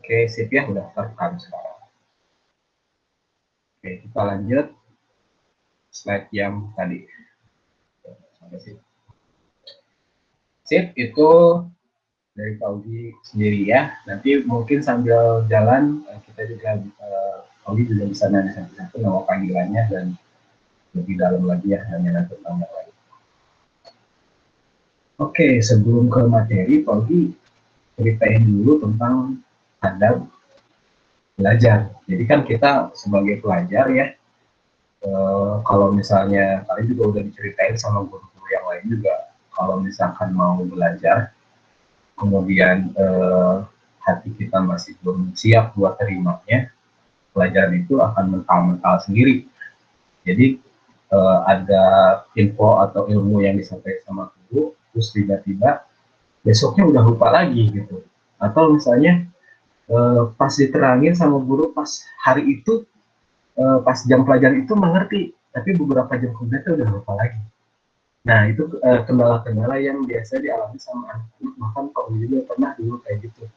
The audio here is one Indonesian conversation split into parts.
Oke, sip ya, udah terekam sekarang. Oke, kita lanjut slide yang tadi. Sampai sip. Sip, itu dari Pak Ugi sendiri ya. Nanti mungkin sambil jalan kita juga Pak Ugi juga bisa nanya satu-satu nama panggilannya dan lebih dalam lagi ya nanya tentang yang lain. Oke, sebelum ke materi, Pak Ugi ceritain dulu tentang adab belajar. Jadi kan kita sebagai pelajar ya, kalau misalnya tadi juga udah diceritain sama guru-guru yang lain juga, kalau misalkan mau belajar, kemudian hati kita masih belum siap buat terimanya, pelajaran itu akan mental-mental sendiri. Jadi ada info atau ilmu yang disampaikan sama guru, terus tiba-tiba besoknya udah lupa lagi gitu. Atau misalnya pas diterangin sama guru pas hari itu, pas jam pelajaran itu mengerti, tapi beberapa jam kemudian itu udah lupa lagi. Nah itu kendala-kendala yang biasa dialami sama anak, bahkan Pak juga pernah dulu kayak gitu.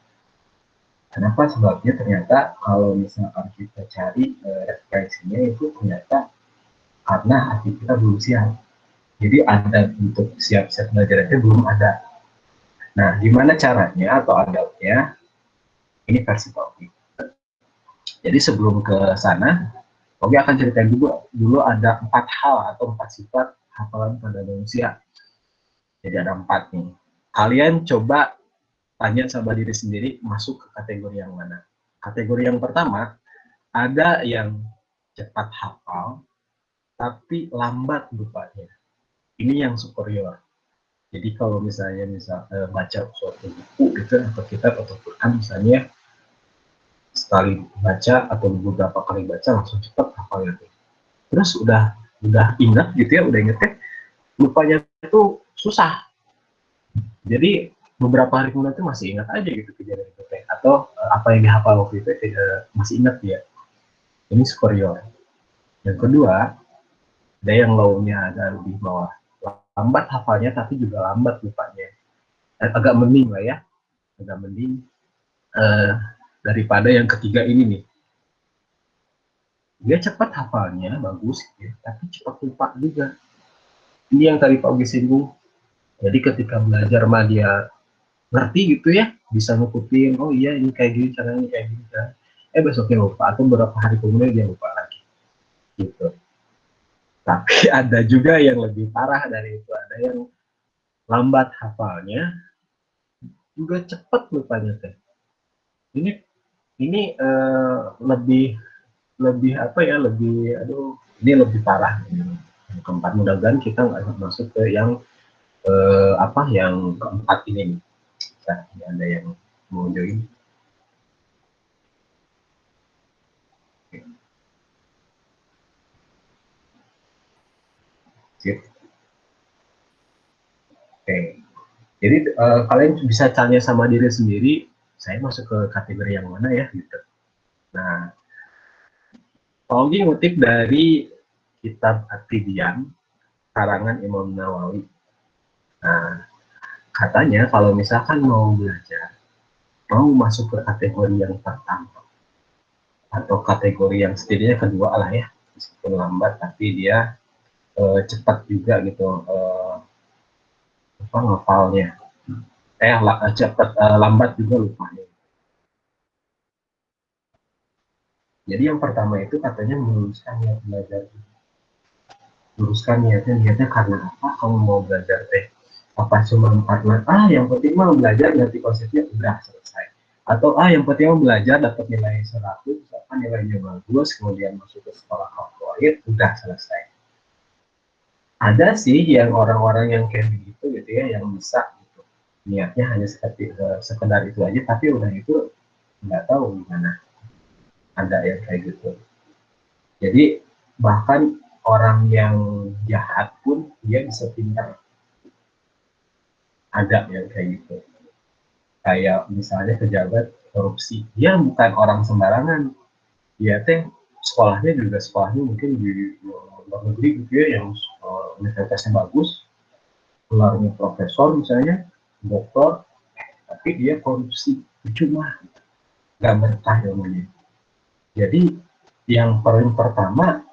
Kenapa? Sebabnya ternyata kalau misalkan kita cari referensinya itu ternyata karena hati kita belum siap. Jadi ada untuk siap-siap belajarnya belum ada. Nah, gimana caranya atau adabnya? Ini versi Pak. Jadi sebelum ke sana, Oke akan ceritain dulu ada 4 hal atau 4 sifat hafalan pada manusia. Jadi ada 4 nih. Kalian coba tanya sama diri sendiri masuk ke kategori yang mana. Kategori yang pertama, ada yang cepat hafal tapi lambat lupanya. Ini yang superior. Jadi kalau misalnya baca suatu buku gitu atau kitab atau Quran misalnya sekali baca atau beberapa kali baca langsung cepat hafalnya. Terus udah ingat gitu ya, udah inget kan, lupanya itu susah. Jadi beberapa hari kemudian itu masih ingat aja gitu kejadian itu atau apa yang dihafal waktu itu masih ingat dia. Ini superior. Yang kedua, ada yang low-nya ada lebih bawah. Lambat hafalnya tapi juga lambat lupanya. Agak mending lah ya, agak mending daripada yang ketiga ini nih. Dia cepat hafalnya bagus ya, tapi cepat lupa juga. Ini yang tadi Pak Ugi singgung. Jadi ketika belajar mah dia ngerti gitu ya, bisa ngikutin, oh iya ini kayak gini caranya kayak gini kan. Besoknya lupa atau beberapa hari kemudian dia lupa lagi. Gitu. Tapi ada juga yang lebih parah dari itu, ada yang lambat hafalnya juga cepat lupanya teh. Ini lebih lebih apa ya, lebih aduh ini lebih parah. Yang keempat, mudah-mudahan kita nggak masuk ke yang apa yang keempat ini nih. Nah, ini ada yang mau join. Sip. Oke. Jadi kalian bisa tanya sama diri sendiri, saya masuk ke kategori yang mana ya gitu. Nah, Paugi ngutip dari kitab At-Tibyan karangan Imam Nawawi. Nah, katanya kalau misalkan mau belajar, mau masuk ke kategori yang pertama atau kategori yang setidaknya kedua lah ya, meskipun lambat tapi dia cepat juga gitu apa ngefalnya. Cepat lambat juga lupanya. Jadi yang pertama itu katanya meluruskan niat belajar. Luruskan niatnya karena apa? Kamu mau belajar teh? Apa cuma karena yang penting mau belajar ngerti konsepnya udah selesai. Atau yang penting mau belajar dapat nilai 100, apa nilainya bagus, kemudian masuk ke sekolah favorit, udah selesai. Ada sih yang orang-orang yang kayak begitu gitu ya, yang bisa gitu. Niatnya hanya sekedar itu aja, tapi udah itu nggak tahu gimana. Ada yang kayak gitu. Jadi bahkan orang yang jahat pun dia bisa pintar. Ada yang kayak gitu. Kayak misalnya pejabat korupsi, dia bukan orang sembarangan. Dia teh sekolahnya juga sekolahnya mungkin di luar negeri gitu ya, yang universitasnya bagus, gelarnya profesor misalnya, doktor, tapi dia korupsi, cuma. nggak berkah ilmunya. Jadi yang paling pertama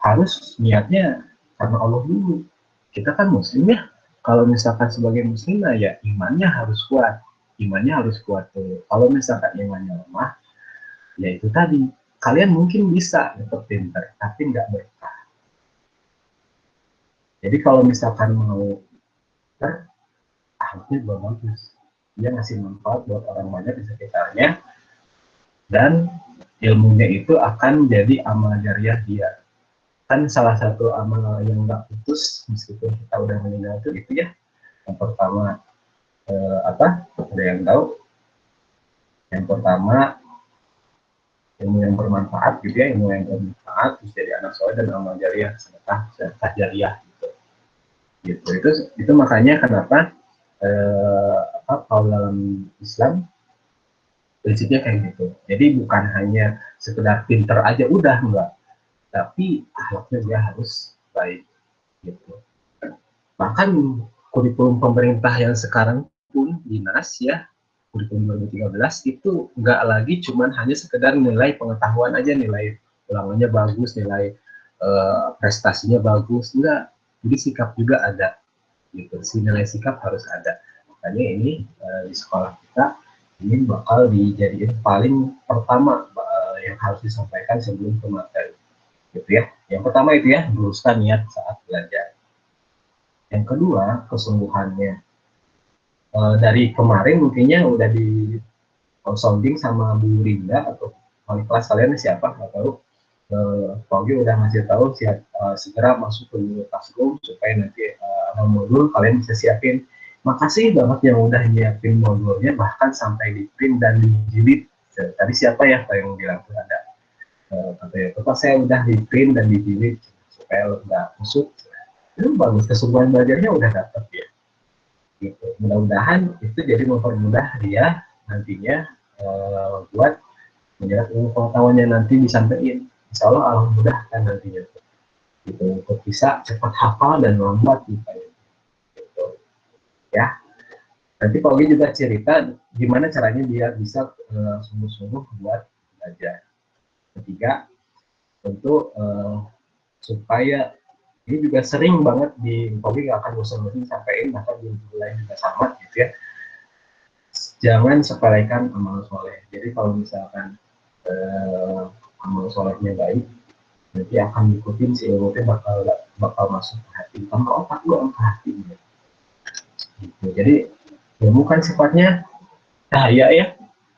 harus niatnya karena Allah dulu. Kita kan muslim ya. Kalau misalkan sebagai muslim ya imannya harus kuat. Imannya harus kuat tuh. Kalau misalkan imannya lemah, ya itu tadi. Kalian mungkin bisa dapat pinter, tapi nggak berkah. Jadi kalau misalkan mau pinter, akhlaknya juga bagus. Dia ngasih manfaat buat orang banyak di sekitarnya, dan ilmunya itu akan jadi amal jariah dia. Kan salah satu amal yang nggak putus meskipun kita udah meninggal itu ya. Yang pertama apa? Ada yang tahu? Yang pertama ilmu yang bermanfaat gitu ya, ilmu yang bermanfaat terus jadi anak soleh dan amal jariah, sedekah jariah gitu. Gitu. Itu makanya kenapa kalau dalam Islam prinsipnya kayak gitu. Jadi bukan hanya sekedar pinter aja udah enggak, tapi akhlaknya dia harus baik gitu. Bahkan kurikulum pemerintah yang sekarang pun dinas ya, kurikulum 2013 itu nggak lagi cuman hanya sekedar nilai pengetahuan aja, nilai ulangannya bagus, nilai prestasinya bagus, enggak. Jadi sikap juga ada gitu. Si nilai sikap harus ada. Makanya ini di sekolah kita ini bakal dijadiin paling pertama yang harus disampaikan sebelum ke materi gitu ya. Yang pertama itu ya, luruskan niat saat belajar. Yang kedua, kesungguhannya. Dari kemarin mungkinnya udah di sounding sama Bu Rinda atau wali kelas kalian siapa nggak tahu. Pogi udah ngasih tahu segera masuk ke classroom supaya nanti modul kalian bisa siapin. Makasih banget yang udah nyiapin modulnya, bahkan sampai di print dan dijilid. Tadi siapa ya yang bilang tuh ada katanya, Bapak saya udah di print dan dijilid supaya nggak masuk. Itu bagus, kesungguhan belajarnya udah dapet ya. Gitu. Mudah-mudahan itu jadi mempermudah dia nantinya buat menyerap ilmu pengetahuannya nanti disampaikan. Insya Allah memudahkan nantinya gitu, untuk bisa cepat hafal dan lambat gitu. Ya, nanti Pak Ogi juga cerita gimana caranya dia bisa sungguh-sungguh buat belajar. Ketiga, tentu supaya ini juga sering banget di Ogi nggak akan bosan-bosan sampaikan, bahkan di lain juga sama gitu ya. Jangan sepelekan amal soleh. Jadi kalau misalkan amal solehnya baik, nanti akan ngikutin si ilmunya bakal masuk ke hati, tanpa otak doang ke hati gitu. Jadi ilmu kan sifatnya cahaya ya.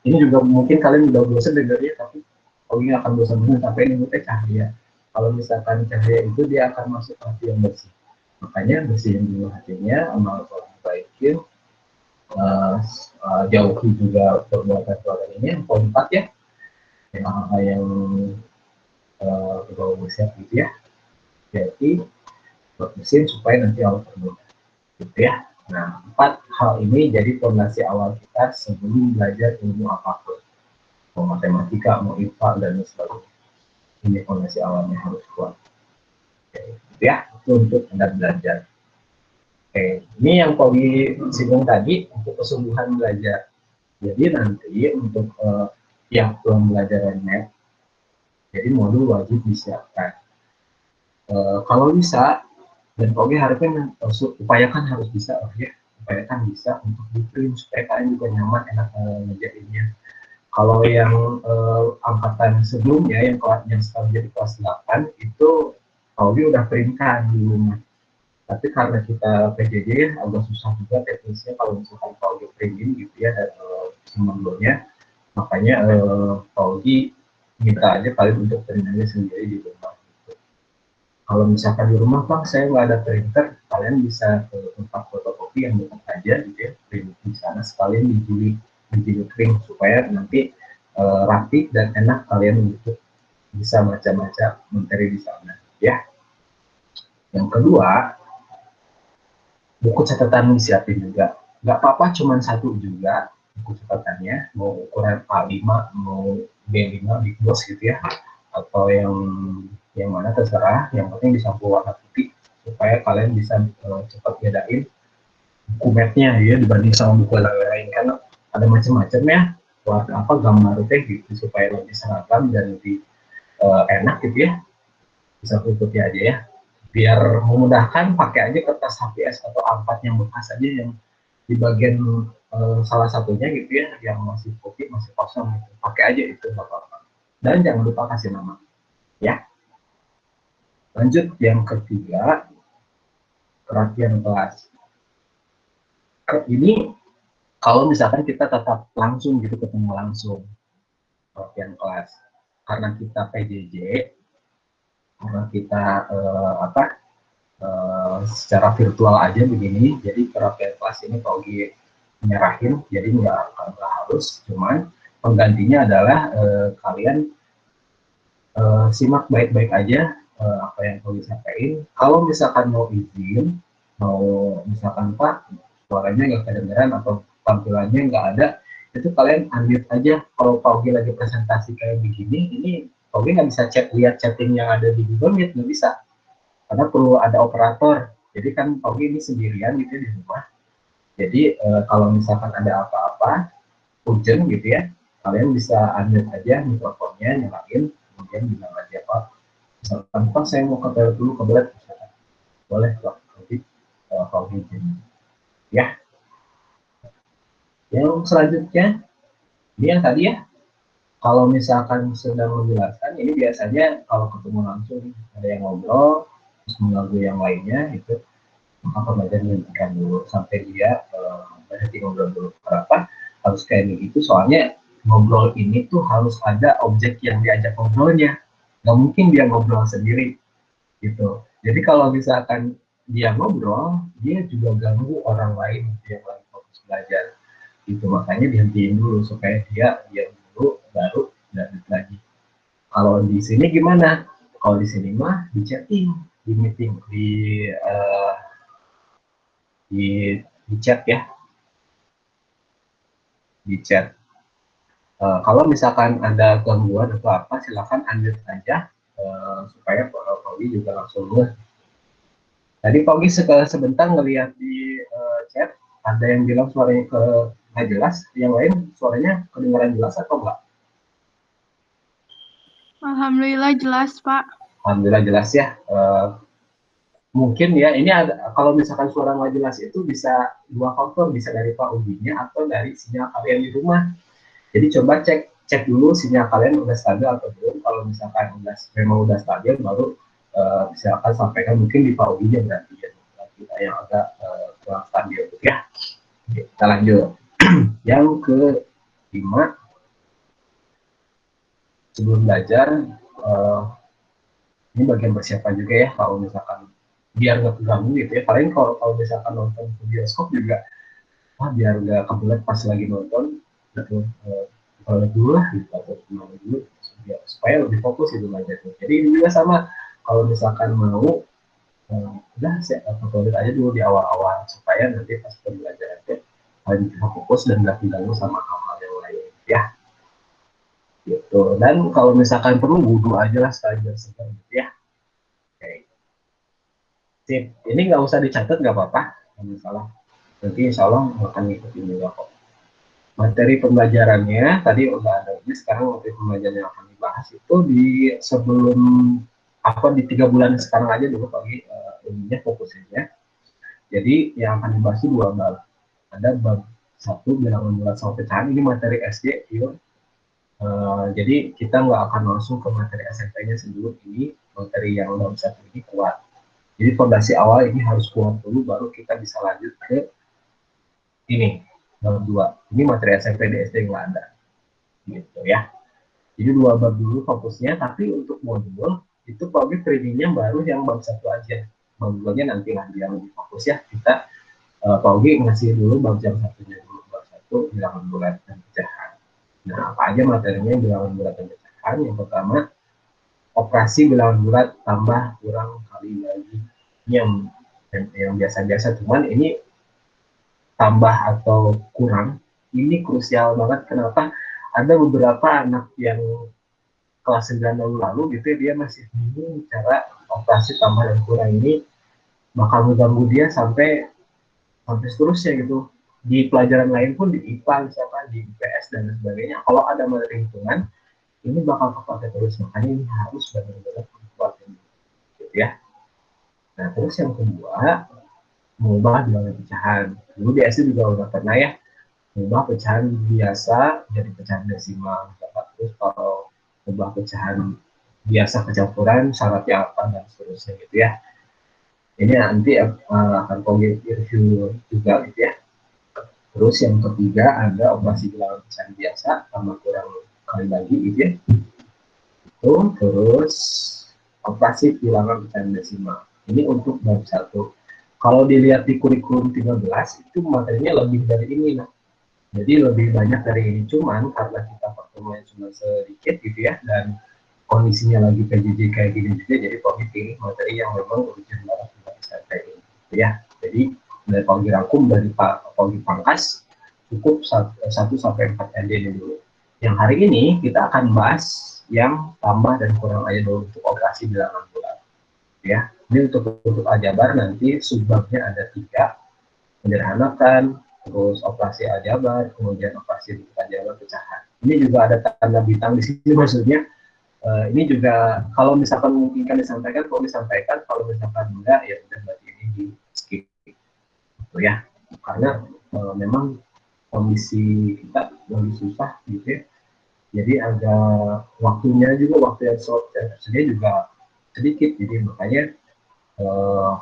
Ini juga mungkin kalian udah bosan dengarnya, tapi kalau ini akan bosan sampai ilmu cahaya. Kalau misalkan cahaya itu dia akan masuk ke hati yang bersih. Makanya bersihin dulu hatinya, amal soleh baikin, jauhi juga perbuatan-perbuatan ini. Yang keempat ya, yang berbau besar gitu ya. Jadi mesin supaya nanti Allah termudah gitu ya. Nah, 4 hal ini jadi fondasi awal kita sebelum belajar ilmu apapun, mau matematika, mau IPA dan sebagainya. Ini fondasi awalnya harus kuat. Oke, gitu ya, itu untuk Anda belajar. Oke, ini yang Kobi singgung tadi untuk kesungguhan belajar. Jadi nanti untuk yang belum belajar net, jadi modul wajib disiapkan. Kalau bisa, dan Oke harusnya upayakan harus bisa ya, upayakan bisa untuk di print supaya kalian juga nyaman enak ngerjainnya. Kalau yang angkatan sebelumnya yang sekarang jadi kelas 8 itu Oke udah printkan di rumah. Tapi karena kita PJJ agak susah juga teknisnya kalau misalkan Oke printin gitu ya dan sebelumnya, makanya Oke minta aja kalian untuk print aja sendiri di rumah. Kalau misalkan di rumah Pak saya nggak ada printer, kalian bisa ke tempat fotokopi yang dekat aja gitu ya, print di sana sekalian dijilid print supaya nanti rapi dan enak kalian untuk bisa baca-baca materi di sana ya. Yang kedua, buku catatan disiapin juga. Nggak apa-apa cuma satu juga buku catatannya, mau ukuran A5, mau B5, Big Boss gitu ya, atau yang mana terserah, yang penting disampul warna putih supaya kalian bisa cepat bedain buku mapnya ya dibanding sama buku lain kan ada macam-macam ya. buat apa gambar teh gitu supaya lebih seragam dan lebih enak gitu ya, bisa ikuti aja ya, biar memudahkan pakai aja kertas HVS atau A4 yang bekas aja yang di bagian salah satunya gitu ya yang masih kopi masih kosong gitu. Pakai aja itu nggak apa-apa, dan jangan lupa kasih nama ya. Lanjut yang ketiga, perhatian kelas. Ini kalau misalkan kita tetap langsung gitu ketemu langsung perhatian kelas, karena kita PJJ, karena kita secara virtual aja begini, jadi perhatian kelas ini Pak Ugi menyerahin, jadi nggak harus, cuman penggantinya adalah kalian simak baik-baik aja apa yang Pak Ugi sampaikan. Kalau misalkan mau izin, mau misalkan Pak suaranya nggak kedengeran atau tampilannya nggak ada, itu kalian unmute aja. Kalau Pak Ugi lagi presentasi kayak begini, ini Pak Ugi nggak bisa lihat chatting yang ada di Google Meet, nggak bisa, karena perlu ada operator. Jadi kan Ogi ini sendirian gitu di rumah. Jadi kalau misalkan ada apa-apa, urgent gitu ya, kalian bisa unmute aja mikrofonnya, nyalain, kemudian bilang aja Pak, misalkan Pak saya mau ke toilet dulu, ke toilet, boleh Pak, nanti Pak Ogi izin. Ya, yang selanjutnya, ini yang tadi ya, kalau misalkan sedang menjelaskan, ini biasanya kalau ketemu langsung ada yang ngobrol, terus mengganggu yang lainnya, itu maka pembelajar dihentikan dulu sampai dia berhenti ngobrol dulu. Kenapa harus kayak begitu? Soalnya ngobrol ini tuh harus ada objek yang diajak ngobrolnya. Nggak mungkin dia ngobrol sendiri gitu. Jadi kalau misalkan dia ngobrol, dia juga ganggu orang lain yang lagi fokus belajar. Itu makanya dihentiin dulu supaya dia diam dulu, baru lanjut lagi. Kalau di sini gimana? Kalau di sini mah di chatting, di meeting, di chat ya, di chat. Kalau misalkan ada gangguan atau apa, silakan unmute aja supaya Pak Pogi juga langsung ngeh. Tadi Pogi sebentar ngelihat di chat, ada yang bilang suaranya nggak jelas, yang lain suaranya kedengaran jelas atau enggak? Alhamdulillah jelas Pak. Alhamdulillah jelas ya. Mungkin ya, ini ada, kalau misalkan suara nggak jelas itu bisa dua faktor, bisa dari Pak Uginya atau dari sinyal kalian di rumah. Jadi coba cek dulu sinyal kalian udah stabil atau belum. Kalau misalkan memang udah stabil, baru silakan sampaikan mungkin di Pak Uginya berarti ya, kita yang agak kurang stabil ya. Oke, kita lanjut. Yang kelima, sebelum belajar, ini bagian persiapan juga ya, kalau misalkan biar nggak terganggu gitu ya. Paling kalau misalkan nonton ke bioskop juga, biar nggak kebelet pas lagi nonton, gitu, kalau dulu lah gitu, atau gimana dulu, supaya lebih fokus gitu belajarnya. Jadi ini juga sama, kalau misalkan mau, udah saya tulis aja dulu di awal-awal, supaya nanti pas pembelajarannya kalian bisa fokus dan nggak terganggu sama hal-hal yang lain ya. Gitu. Dan kalau misalkan perlu wudhu aja lah sekali bersihkan gitu ya. Oke. Sip. Ini nggak usah dicatat, nggak apa-apa, nggak masalah. Nanti insya Allah akan ngikutin juga kok. Materi pembelajarannya tadi udah ada, ini sekarang materi pembelajaran yang akan dibahas itu di sebelum apa, di 3 bulan sekarang aja dulu pagi ininya fokusnya. Jadi yang akan dibahas itu 2 bab. Ada bab 1 bilangan bulat sama pecahan, ini materi SD yuk. Jadi kita nggak akan langsung ke materi SMP-nya sebelum ini, materi yang bab 1 ini kuat. Jadi fondasi awal ini harus kuat dulu, baru kita bisa lanjut ke ini bab 2. Ini materi SMP di SD nggak ada gitu ya. Jadi 2 bab dulu fokusnya, tapi untuk modul itu public trainingnya baru yang bab 1 aja. Bab 2-nya nanti lah dia lebih fokus ya. Kita Paugi ngasih dulu bab jam 1-nya dulu. Bab 1 bilangan bulat dan pecahan. Nah, apa aja materinya bilangan bulat dan pecahan? Yang pertama, operasi bilangan bulat tambah kurang kali bagi. Ini yang biasa-biasa, cuman ini tambah atau kurang ini krusial banget. Kenapa? Ada beberapa anak yang kelas 9 lalu gitu ya, dia masih bingung cara operasi tambah dan kurang ini bakal mengganggu dia sampai seterusnya gitu. di pelajaran lain pun, di IPA misalkan, di IPS dan lain sebagainya, kalau ada materi hitungan ini bakal kepake terus, makanya ini harus benar-benar dikuatin gitu ya. Nah terus yang kedua, mengubah bilangan pecahan. Dulu di SD juga udah pernah ya, mengubah pecahan biasa jadi pecahan desimal. Terus kalau mengubah pecahan biasa kecampuran, syaratnya apa, dan seterusnya gitu ya. Ini nanti akan kami review juga gitu ya. Terus yang ketiga ada operasi bilangan pecahan biasa tambah kurang kali lagi gitu ya. Terus operasi bilangan pecahan desimal. Ini untuk bab 1. Kalau dilihat di kurikulum 13 itu materinya lebih dari ini. Nah. Jadi lebih banyak dari ini, cuman karena kita pertemuan cuma sedikit gitu ya, dan kondisinya lagi PJJ kayak gini juga, jadi Pogi pilih materi yang memang urgent banget bisa kayak ini gitu ya. Jadi dari Pogi rangkum dari Pak Pogi pangkas cukup 1 sampai 4 ND ini dulu. Yang hari ini kita akan bahas yang tambah dan kurang aja dulu untuk operasi bilangan bulat ya. Ini untuk aljabar nanti subbabnya ada 3, menyederhanakan, terus operasi aljabar, kemudian operasi aljabar pecahan. Ini juga ada tanda bintang di sini, maksudnya ini juga kalau misalkan mungkin kan disampaikan, kalau disampaikan, kalau misalkan enggak ya udah berarti ini di skip gitu ya, karena memang kondisi kita lebih susah gitu ya, jadi agak waktunya juga, waktu yang tersedia juga sedikit, jadi makanya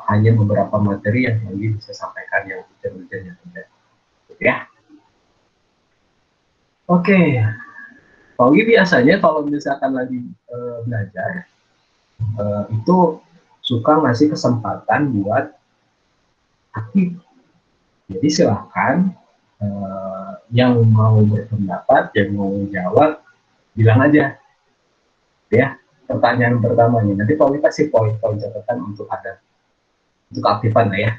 hanya beberapa materi yang lagi bisa sampaikan yang hujan-hujan yang ada gitu ya. Oke, Paugi biasanya kalau misalkan lagi belajar itu suka ngasih kesempatan buat aktif. Jadi silahkan yang mau berpendapat, yang mau jawab, bilang aja ya. Pertanyaan pertamanya, nanti Paugi kasih poin-poin catatan untuk ada, untuk aktifan lah ya.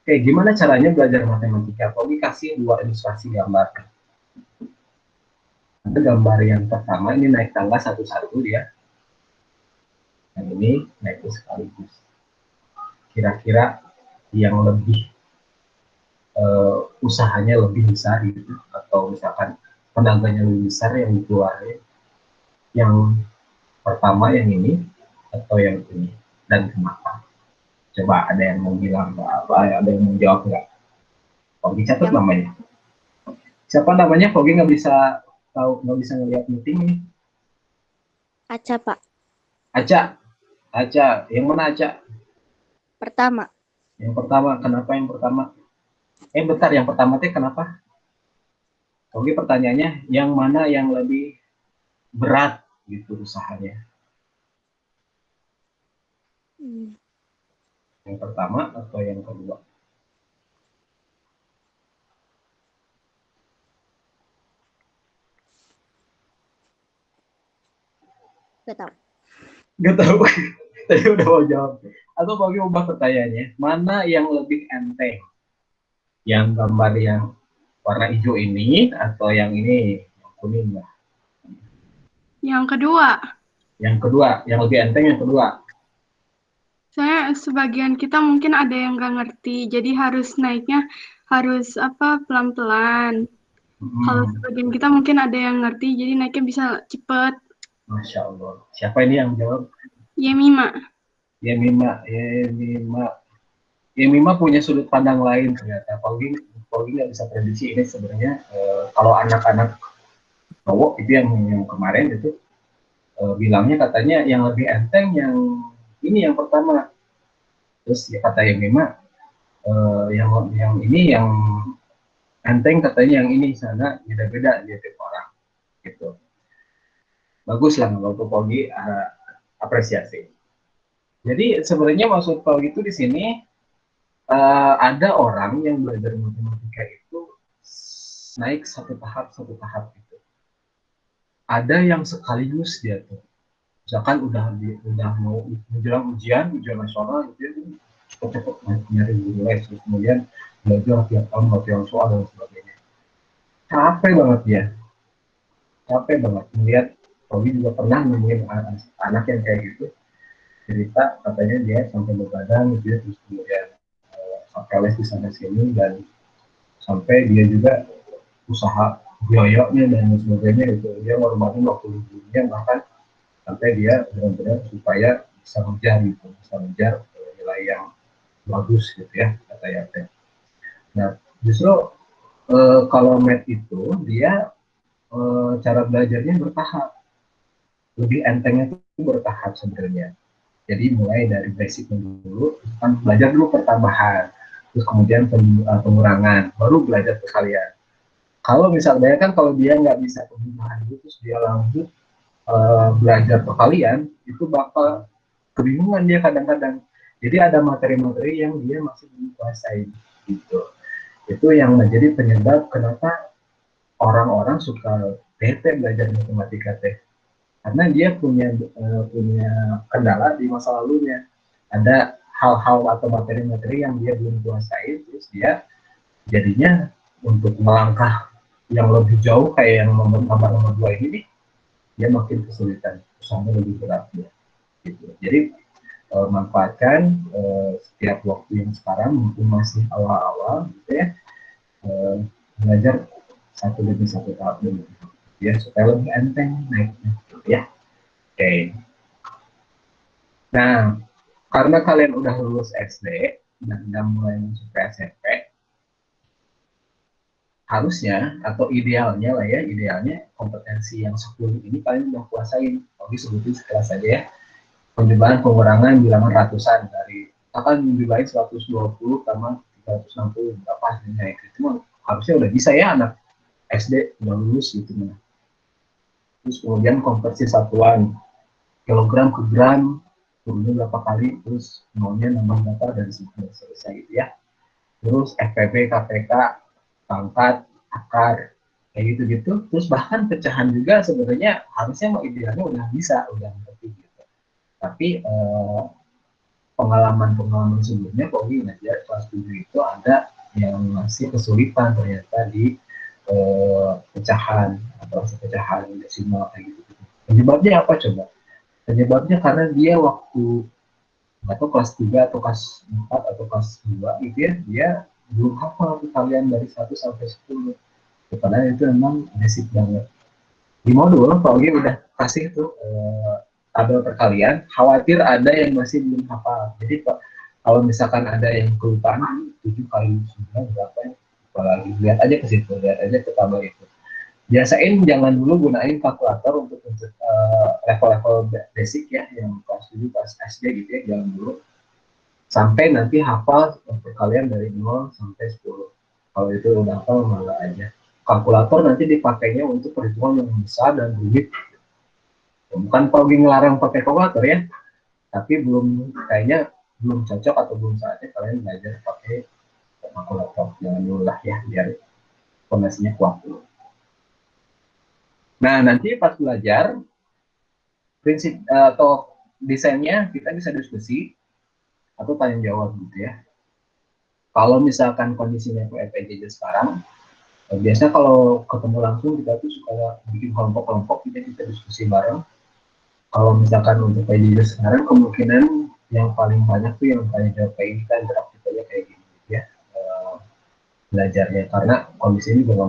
Oke, gimana caranya belajar matematika? Paugi kasih 2 ilustrasi gambar. Ada gambar yang pertama, ini naik tangga satu-satu dia. Yang ini naik sekaligus. Kira-kira yang lebih usahanya lebih besar gitu, atau misalkan tenaganya lebih besar yang dikeluarin, yang pertama yang ini atau yang ini, dan kenapa? Coba ada yang mau bilang apa, ada yang mau jawab nggak? Pogi catat namanya. Siapa namanya? Pogi nggak bisa tahu, nggak bisa ngeliat meeting ini. Aca, Pak. Aca, yang mana Aca? Pertama. Yang pertama, kenapa yang pertama? Bentar, yang pertama teh kenapa? Oke, pertanyaannya, yang mana yang lebih berat gitu usahanya? Yang pertama atau yang kedua? Gak tahu. Gak tahu. Tadi udah mau jawab. Atau bagi ubah pertanyaannya, mana yang lebih enteng? Yang gambar yang warna hijau ini atau yang ini, yang kuning lah? Yang kedua. Yang kedua, yang lebih enteng yang kedua. Saya sebagian kita mungkin ada yang nggak ngerti, jadi harus naiknya harus pelan-pelan. Kalau sebagian kita mungkin ada yang ngerti, jadi naiknya bisa cepet. Masya Allah. Siapa ini yang jawab? Yemima. Yemima punya sudut pandang lain ternyata. Paugi nggak bisa prediksi ini sebenarnya. Kalau anak-anak cowok itu yang kemarin itu bilangnya katanya yang lebih enteng yang ini yang pertama. Terus ya kata Yemima yang ini yang enteng katanya yang ini, sana beda-beda dia tiap orang gitu. Bagus lah kalau Paugi apresiasi. Jadi sebenarnya maksud Paugi itu di sini ada orang yang belajar matematika itu naik satu tahap gitu. Ada yang sekaligus dia tuh, misalkan udah mau menjelang ujian nasional gitu ya, cepet-cepet nyari guru les, terus kemudian belajar tiap tahun latihan soal dan sebagainya. Capek banget melihat. Robi juga pernah nemuin anak yang kayak gitu, cerita katanya dia sampai begadang gitu ya, terus kemudian pakai les di sana sini, dan sampai dia juga usaha biayanya dan sebagainya itu, dia ngorbanin waktu liburnya, bahkan sampai dia benar-benar supaya bisa ngejar gitu, bisa ngejar nilai yang bagus gitu ya kata Yate. Nah justru kalau math itu dia cara belajarnya bertahap, lebih entengnya itu bertahap sebenarnya. Jadi mulai dari basic dulu, kan belajar dulu pertambahan, terus kemudian pengurangan, baru belajar perkalian. Kalau misalnya kan kalau dia nggak bisa pengurangan dulu, terus dia lanjut belajar perkalian, itu bakal kebingungan dia kadang-kadang. Jadi ada materi-materi yang dia masih belum kuasai gitu. Itu yang menjadi penyebab kenapa orang-orang suka bete belajar matematika teh. Karena dia punya kendala di masa lalunya. Ada hal-hal atau materi-materi yang dia belum kuasai, terus dia jadinya untuk melangkah yang lebih jauh kayak yang nomor 2 ini, dia makin kesulitan, usahanya lebih berat ya. Gitu. Jadi manfaatkan setiap waktu yang sekarang mungkin masih awal-awal gitu ya, belajar satu demi satu tahap dulu ya, supaya lebih enteng naiknya gitu ya. Oke. Nah, karena kalian udah lulus SD dan udah mulai masuk ke SMP, harusnya atau idealnya lah ya, idealnya kompetensi yang 10 ini kalian udah kuasain. Tapi sebutin sekelas aja ya. Penjumlahan pengurangan bilangan ratusan, dari akan nilai 120 sama 360 berapa hasilnya, itu mah harusnya udah bisa ya anak SD udah lulus gitu. Terus kemudian konversi satuan kilogram ke gram turunnya berapa kali, terus nolnya nambah berapa, dari situ selesai gitu ya. Terus FPP, KPK, pangkat, akar, kayak gitu-gitu. Terus bahkan pecahan juga sebenarnya harusnya mau idealnya udah bisa, udah ngerti gitu. Tapi pengalaman-pengalaman sebelumnya kok ini ya, kelas 7 itu ada yang masih kesulitan ternyata di pecahan atau pecahan desimal kayak gitu. Penyebabnya apa coba? Penyebabnya karena dia waktu atau kelas 3 atau kelas 4 atau kelas 2 gitu ya, dia belum hafal kalian dari 1 sampai 10. Padahal itu memang basic banget. Di modul Pak Ogi udah kasih tuh tabel perkalian, khawatir ada yang masih belum hafal. Jadi Pak, kalau misalkan ada yang kelupaan 7 kali 9 berapa ya, apalagi lihat aja ke situ, lihat aja ke tabel itu. Biasain jangan dulu gunain kalkulator untuk level-level basic ya, yang kelas 7, kelas SD gitu ya, jangan dulu. Sampai nanti hafal perkalian dari 0 sampai 10. Kalau itu udah hafal malah aja. Kalkulator nanti dipakainya untuk perhitungan yang besar dan rumit. Bukan Pak ngelarang pakai kalkulator ya, tapi kayaknya belum cocok atau belum saatnya kalian belajar pakai kalkulator. Jangan dulu lah ya, biar fondasinya kuat dulu. Nah, nanti pas belajar, prinsip atau desainnya kita bisa diskusi atau tanya jawab gitu ya. Kalau misalkan kondisinya PJJ sekarang, biasanya kalau ketemu langsung kita tuh suka bikin kelompok-kelompok, kita diskusi bareng. Kalau misalkan untuk PJJ sekarang, kemungkinan yang paling banyak tuh yang tanya jawab kayak kita interaktif aja kayak gini ya. Belajarnya, karena kondisi ini juga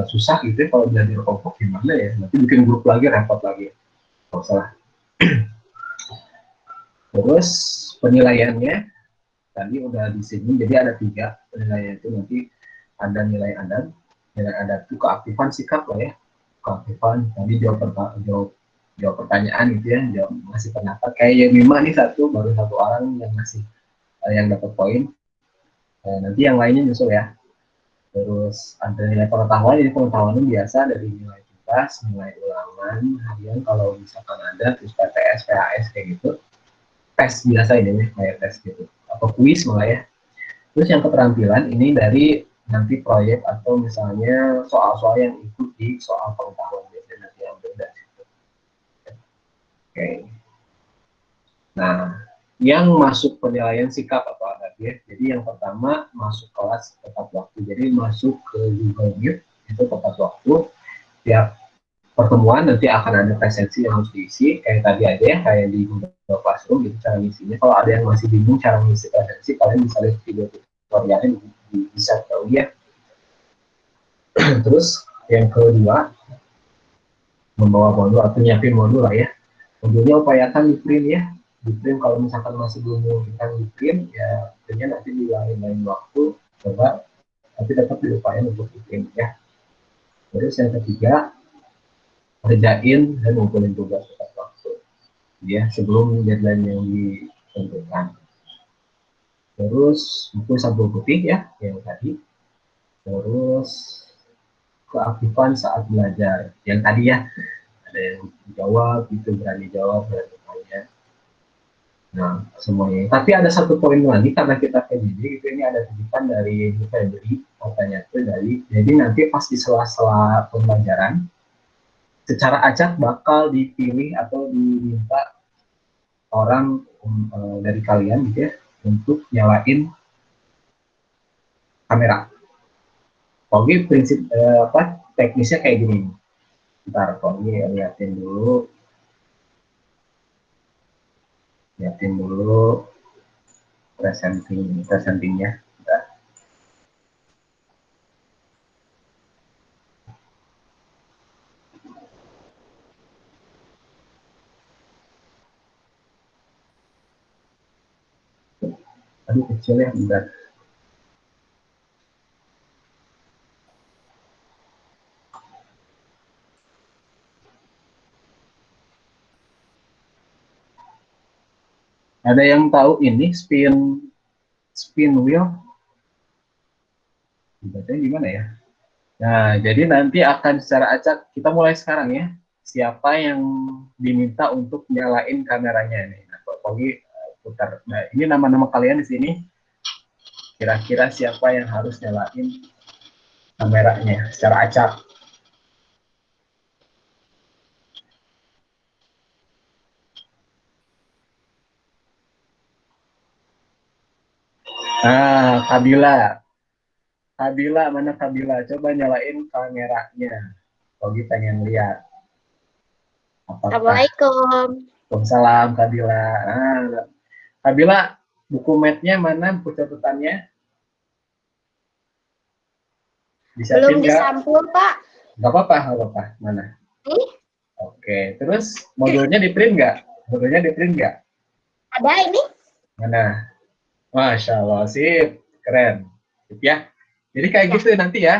susah gitu ya, kalau belajar kelompok gimana ya, nanti bikin grup lagi, repot lagi, nggak usah. Terus penilaiannya tadi udah disinggung, jadi ada 3 penilaian itu. Nanti ada nilai adat itu keaktifan sikap lah ya, keaktifan tadi jawab pertanyaan gitu ya, jawab ngasih pendapat kayak yang 5 nih, baru satu orang yang ngasih yang dapat poin. Nanti yang lainnya nyusul ya. Terus ada nilai pengetahuan, jadi pengetahuan itu biasa dari nilai tugas, nilai ulangan harian kalau misalkan ada, terus PTS, PHS kayak gitu. Tes biasa ini kayak tes gitu, atau kuis malah ya. Terus yang keterampilan ini dari nanti proyek atau misalnya soal-soal yang ikut di soal pengetahuan, biasanya nanti yang beda gitu. Oke. Nah, yang masuk penilaian sikap atau adat ya. Jadi yang pertama masuk kelas tepat waktu. Jadi masuk ke Google Meet itu tepat waktu. Tiap pertemuan nanti akan ada presensi yang harus diisi kayak tadi aja ya, kayak di Google Classroom gitu cara ngisinya. Kalau ada yang masih bingung cara ngisi presensi, kalian bisa lihat video tutorialnya bisa tahu ya. Terus yang kedua, membawa modul atau nyiapin modul lah ya. Modulnya upayakan di print ya. Di print kalau misalkan masih belum memungkinkan di print, ya printnya nanti di lain-lain waktu, coba tapi tetap diupayakan untuk di print ya. Terus yang ketiga, kerjain dan ngumpulin tugas tepat waktu ya sebelum deadline yang ditentukan. Terus buku sampul putih ya yang tadi. Terus keaktifan saat belajar yang tadi ya, ada yang jawab gitu, berani jawab, berani tanya. Nah semuanya, tapi ada satu poin lagi karena kita PJJ gitu, ini ada titipan dari Bu Febri katanya tuh dari, jadi nanti pas di sela-sela pembelajaran secara acak bakal dipilih atau diminta orang dari kalian gitu ya untuk nyalain kamera. Oke, prinsip teknisnya kayak gini. Ntar Oke liatin dulu presentingnya. Bentar. Aduh kecil ya, bentar. Ada yang tahu ini spin wheel? Dibacanya gimana ya? Nah, jadi nanti akan secara acak, kita mulai sekarang ya. Siapa yang diminta untuk nyalain kameranya nih? Nah, Pogi putar. Nah, ini nama-nama kalian di sini. Kira-kira siapa yang harus nyalain kameranya secara acak? Nah, Kabila. Kabila, mana Kabila? Coba nyalain kameranya. Pogi pengen lihat. Apakah? Assalamualaikum. Waalaikumsalam, Kabila. Nah, Kabila, buku matnya mana? Buku catatannya? Belum Disiapin nggak? disampul, Pak. Nggak apa-apa. Mana? Nih, Oke, terus modulnya di print nggak? Modulnya di print nggak? ada ini. Mana? Masya Allah, sip, keren. Sip ya. Jadi kayak Ya. gitu nanti ya.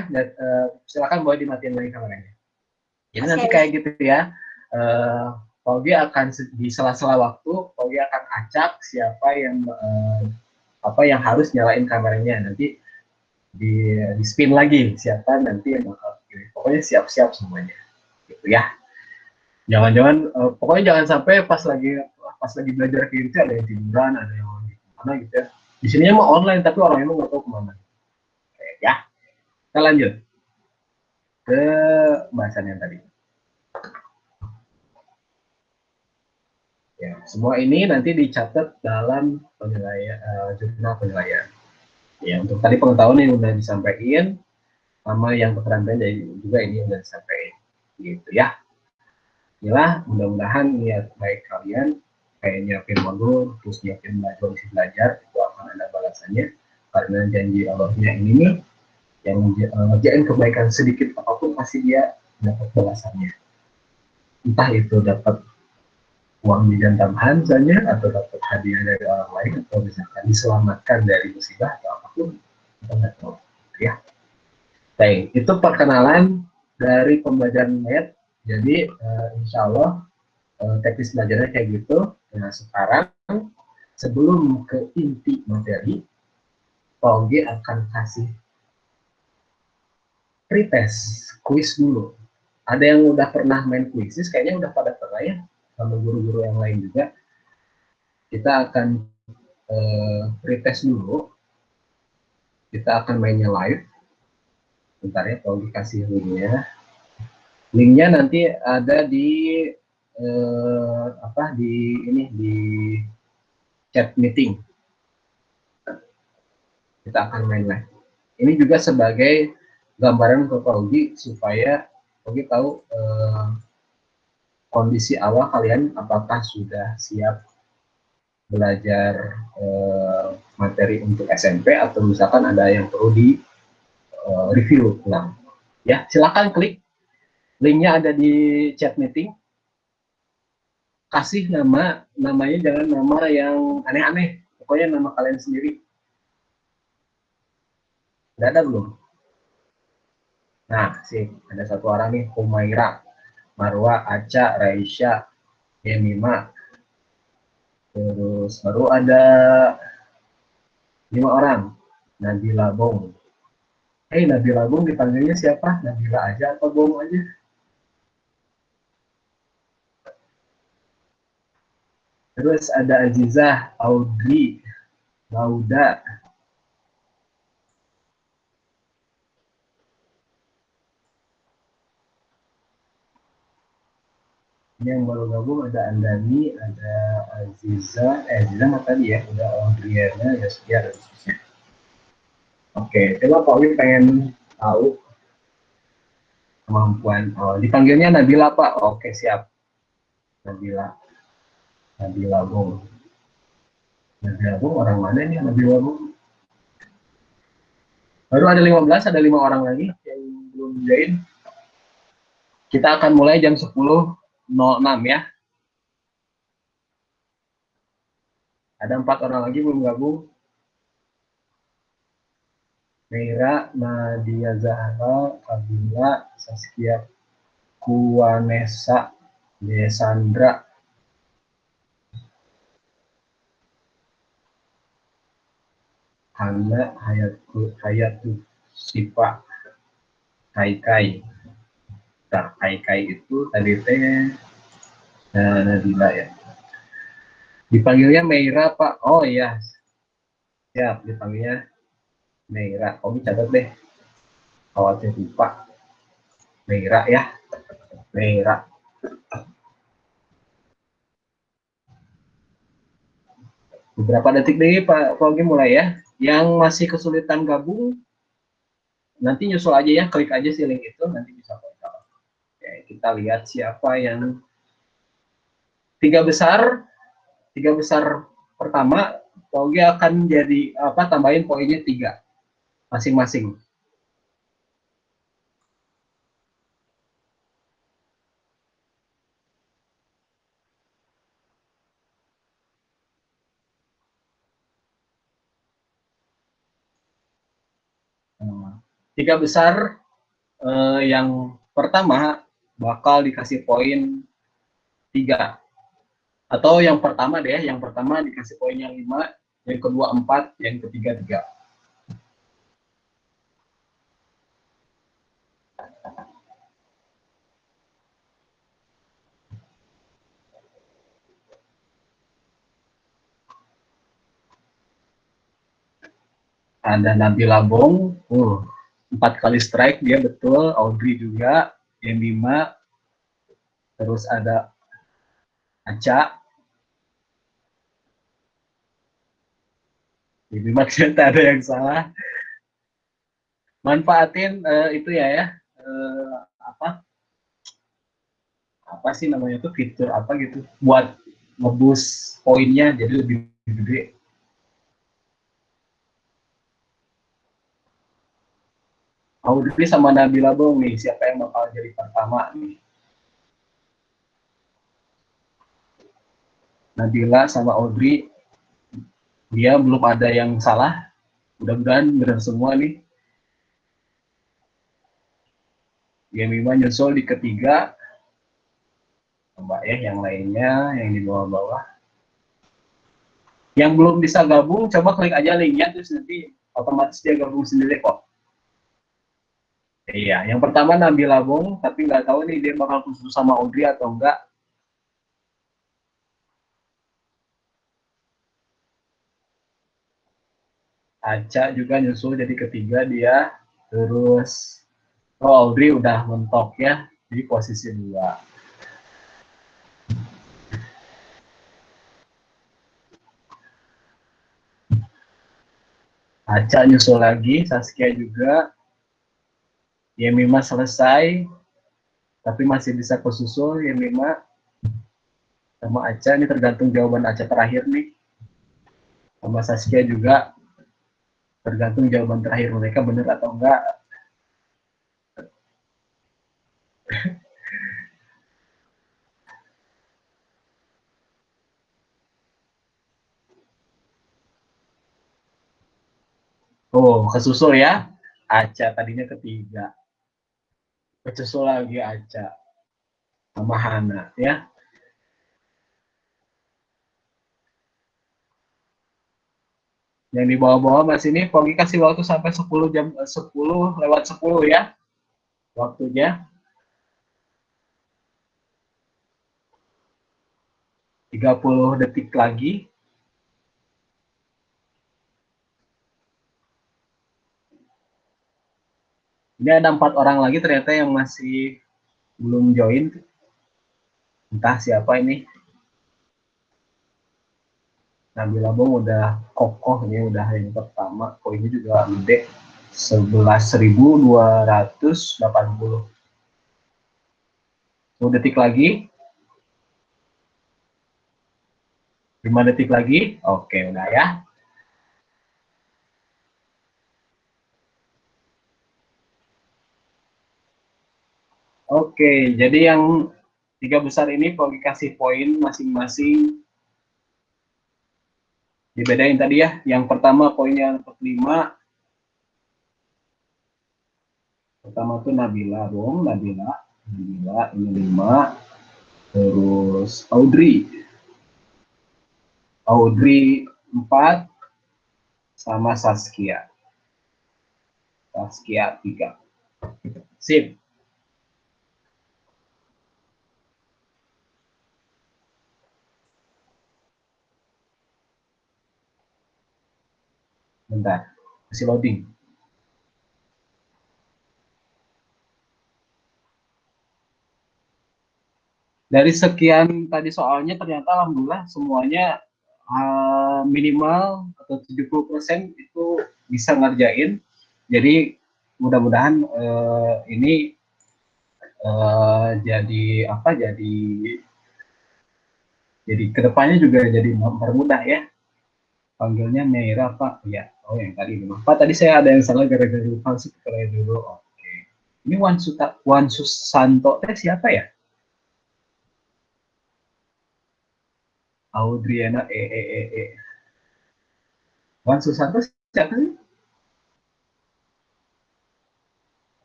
Silakan boleh dimatiin lagi kameranya. Jadi nanti Oke. kayak gitu ya. Pogi akan di sela-sela waktu, Pogi akan acak siapa yang harus nyalain kameranya. Nanti di spin lagi siapa nanti yang bakal pilih. Pokoknya siap-siap semuanya. Gitu ya. Jangan-jangan pokoknya jangan sampai pas lagi belajar kayak gitu ada yang tiduran, ada yang mana gitu ya. Di sini mah online tapi orang itu nggak tahu kemana. Oke, ya, kita lanjut ke bahasan yang tadi. Ya, semua ini nanti dicatat dalam penilaian jurnal penilaian. Ya, untuk tadi pengetahuan yang sudah disampaikan sama yang keterangan juga ini sudah disampaikan. Gitu ya. Inilah mudah-mudahan niat baik kalian kayak nyiapin modul, terus nyiapin belajar itu akan ada balasannya karena janji Allahnya ini nih yang ngerjain kebaikan sedikit apapun pasti dia dapat balasannya, entah itu dapat uang jajan tambahan saja atau dapat hadiah dari orang lain atau misalkan diselamatkan dari musibah atau apapun kita nggak tahu ya. Baik, itu perkenalan dari pembelajaran net. Jadi insya Allah teknis belajarnya kayak gitu. Nah sekarang sebelum ke inti materi, Pogi akan kasih pretest, quiz dulu. Ada yang udah pernah main quizzes, kayaknya udah pada pernah ya, sama guru-guru yang lain juga. Kita akan pretest dulu. Kita akan mainnya live. Bentar ya, Pogi kasih linknya. Linknya nanti ada di di chat meeting. Kita akan main live. Ini juga sebagai gambaran ke Pogi supaya Pogi tahu kondisi awal kalian apakah sudah siap belajar materi untuk SMP atau misalkan ada yang perlu di review ulang. Ya, silakan klik linknya ada di chat meeting. Kasih namanya jangan nama yang aneh-aneh, pokoknya nama kalian sendiri. Udah ada belum? Nah, sih ada satu orang nih, Humaira, Marwa, Aca, Raisya, Yemima. Terus baru ada 5 orang, Nabila Bong. Nabila Bong dipanggilnya siapa? Nabila aja atau Bong aja? Terus ada Azizah, Audrey, Lauda. Ini yang baru gabung ada Andani, ada Aziza, Aziza mah tadi ya, udah Audriana, Yaskia, dan seterusnya. Oke, coba Pak Wi pengen tahu kemampuan, dipanggilnya Nabila Pak. Oke, siap. Nabila Bung. Nabila Bung orang mana nih Nabila Bung? Baru ada 15, ada 5 orang lagi yang belum join. Kita akan mulai jam 10.06 ya. Ada 4 orang lagi belum gabung. Meira, Nadia Zahra, Kabila, Saskia, Kuanesa, Desandra, Hana, Hayatu, Sipa, Kai. Nah, Kai itu tadi teh Nabila ya. Dipanggilnya Meira Pak. Oh iya, siap dipanggilnya Meira. Kamu catat deh. Khawatir lupa. Meira ya. Meira. Beberapa detik deh Pak Pogi mulai ya. Yang masih kesulitan gabung, nanti nyusul aja ya. Klik aja si link itu, nanti bisa kontak. Oke, kita lihat siapa yang tiga besar pertama. Pogi akan jadi tambahin poinnya 3 masing-masing. Tiga besar yang pertama bakal dikasih poin 3. Atau yang pertama deh, yang pertama dikasih poin yang 5, yang kedua 4, yang ketiga 3. Ada Nabila Bong, 4 kali strike dia betul, Audrey juga, yang 5, terus ada Aca, yang 5 ternyata ada yang salah. Manfaatin itu ya, apa sih namanya tuh, fitur apa gitu, buat ngeboost poinnya jadi lebih gede. Audrey sama Nabila Bong nih, siapa yang bakal jadi pertama nih? Nabila sama Audrey, dia belum ada yang salah, mudah-mudahan benar semua nih. Yemima nyusul di ketiga, coba ya yang lainnya yang di bawah-bawah. Yang belum bisa gabung, coba klik aja linknya, terus nanti otomatis dia gabung sendiri kok. Iya, yang pertama Nabila Bong, tapi nggak tahu nih dia bakal khusus sama Audrey atau enggak. Aca juga nyusul jadi ketiga dia, terus Audrey udah mentok ya di posisi 2. Aca nyusul lagi, Saskia juga, Yemima selesai, tapi masih bisa kesusul Yemima sama Aca. Ini tergantung jawaban Aca terakhir nih. sama Saskia juga, tergantung jawaban terakhir mereka benar atau enggak. Oh, kesusul ya. Aca tadinya ketiga. Kesusul lagi Aca sama Hana ya. Yang di bawah-bawah Mas ini Pogi kasih waktu sampai 10 jam 10 lewat 10 ya. Waktunya 30 detik lagi. Ini ada 4 orang lagi ternyata yang masih belum join. Entah siapa ini. Nabila Bong udah kokoh, ini udah yang pertama. Poinnya juga gede. 11.280. 10 detik lagi. 5 detik lagi. Oke, udah ya. Oke, jadi yang 3 besar ini Pogi kasih poin masing-masing. Dibedain tadi ya. Yang pertama poinnya untuk 5. Pertama tuh Nabila Bong, Nabila ini 5. Terus Audrey 4 sama Saskia 3. Sip. Bentar, masih loading. Dari sekian tadi soalnya ternyata alhamdulillah semuanya minimal atau 70% itu bisa ngerjain. Jadi mudah-mudahan ini jadi apa? Jadi kedepannya juga jadi mempermudah ya. Panggilnya Meira Pak ya. Oh yang tadi ini Pak, tadi saya ada yang salah gara-gara lupa sih dulu. Oke. Ini Wan Susanto teh siapa ya? Audriana Wan Susanto siapa sih?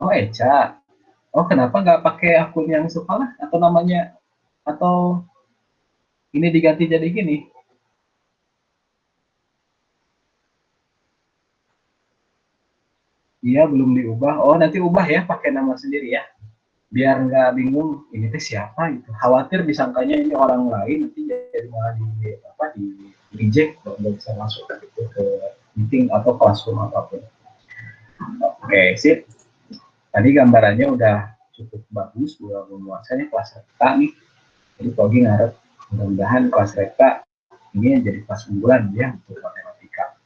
Oh Eca. Oh kenapa nggak pakai akun yang sekolah atau namanya atau ini diganti jadi gini? Iya belum diubah. Oh nanti ubah ya pakai nama sendiri ya. Biar nggak bingung ini tuh siapa itu. Khawatir disangkanya ini orang lain nanti jadi malah di reject nggak bisa masuk gitu ke meeting atau classroom apapun. Oke sip. Tadi gambarannya udah cukup bagus, udah menguasai kelas reka nih. Jadi Pogi ngarep mudah-mudahan kelas reka ini jadi kelas unggulan ya untuk matematika.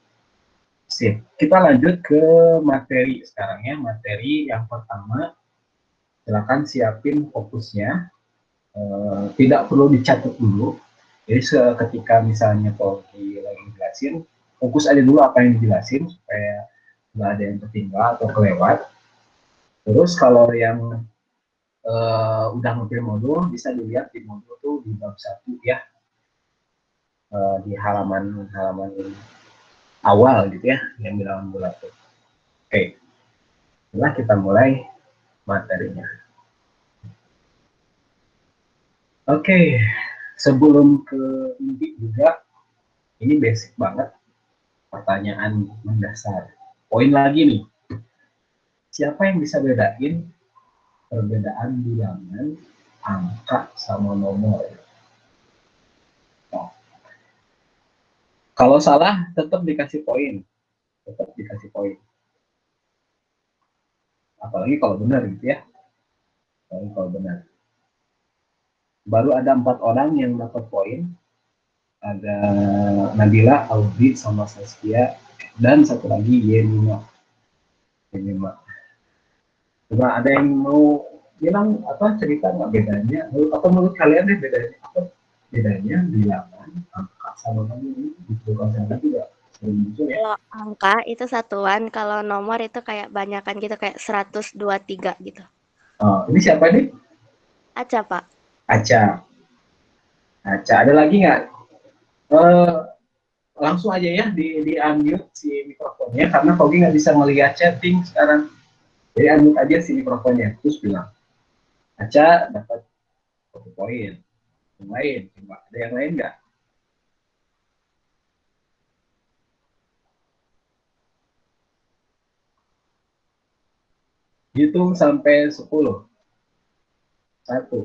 Sip. Kita lanjut ke materi sekarang ya. Materi yang pertama, silakan siapin fokusnya. Tidak perlu dicatat dulu. Jadi ketika misalnya Pogi lagi jelasin, fokus aja dulu apa yang dijelasin supaya nggak ada yang tertinggal atau kelewat. Terus kalau yang udah ngambil modul bisa dilihat di modul tuh di bab 1 ya, di halaman awal gitu ya yang bilang bulat tuh. Oke, setelah kita mulai materinya. Oke, sebelum ke inti juga ini basic banget, pertanyaan mendasar. Poin lagi nih, siapa yang bisa bedain perbedaan bilangan angka sama nomor? Nah, kalau salah tetap dikasih poin, apalagi kalau benar gitu ya. Apalagi kalau benar. Baru ada 4 orang yang dapat poin. Ada Nabila, Audrey, sama Saskia, dan satu lagi Yenima. Coba ada yang mau bilang apa cerita nggak bedanya? Atau menurut kalian deh bedanya apa? Bedanya bilangan angka sama nomor ini bukan sama juga. muncul ya. Kalau angka itu satuan, kalau nomor itu kayak banyakan gitu, kayak 123 gitu. Oh, ini siapa nih? Aca, Pak. Aca. Aca, ada lagi nggak? Eh, langsung aja ya di unmute si mikrofonnya karena Kogi nggak bisa melihat chatting sekarang. Jadi unmute aja si mikrofonnya terus bilang Aca dapat 1 poin. Yang lain, coba ada yang lain nggak? Hitung sampai 10. 1, 2,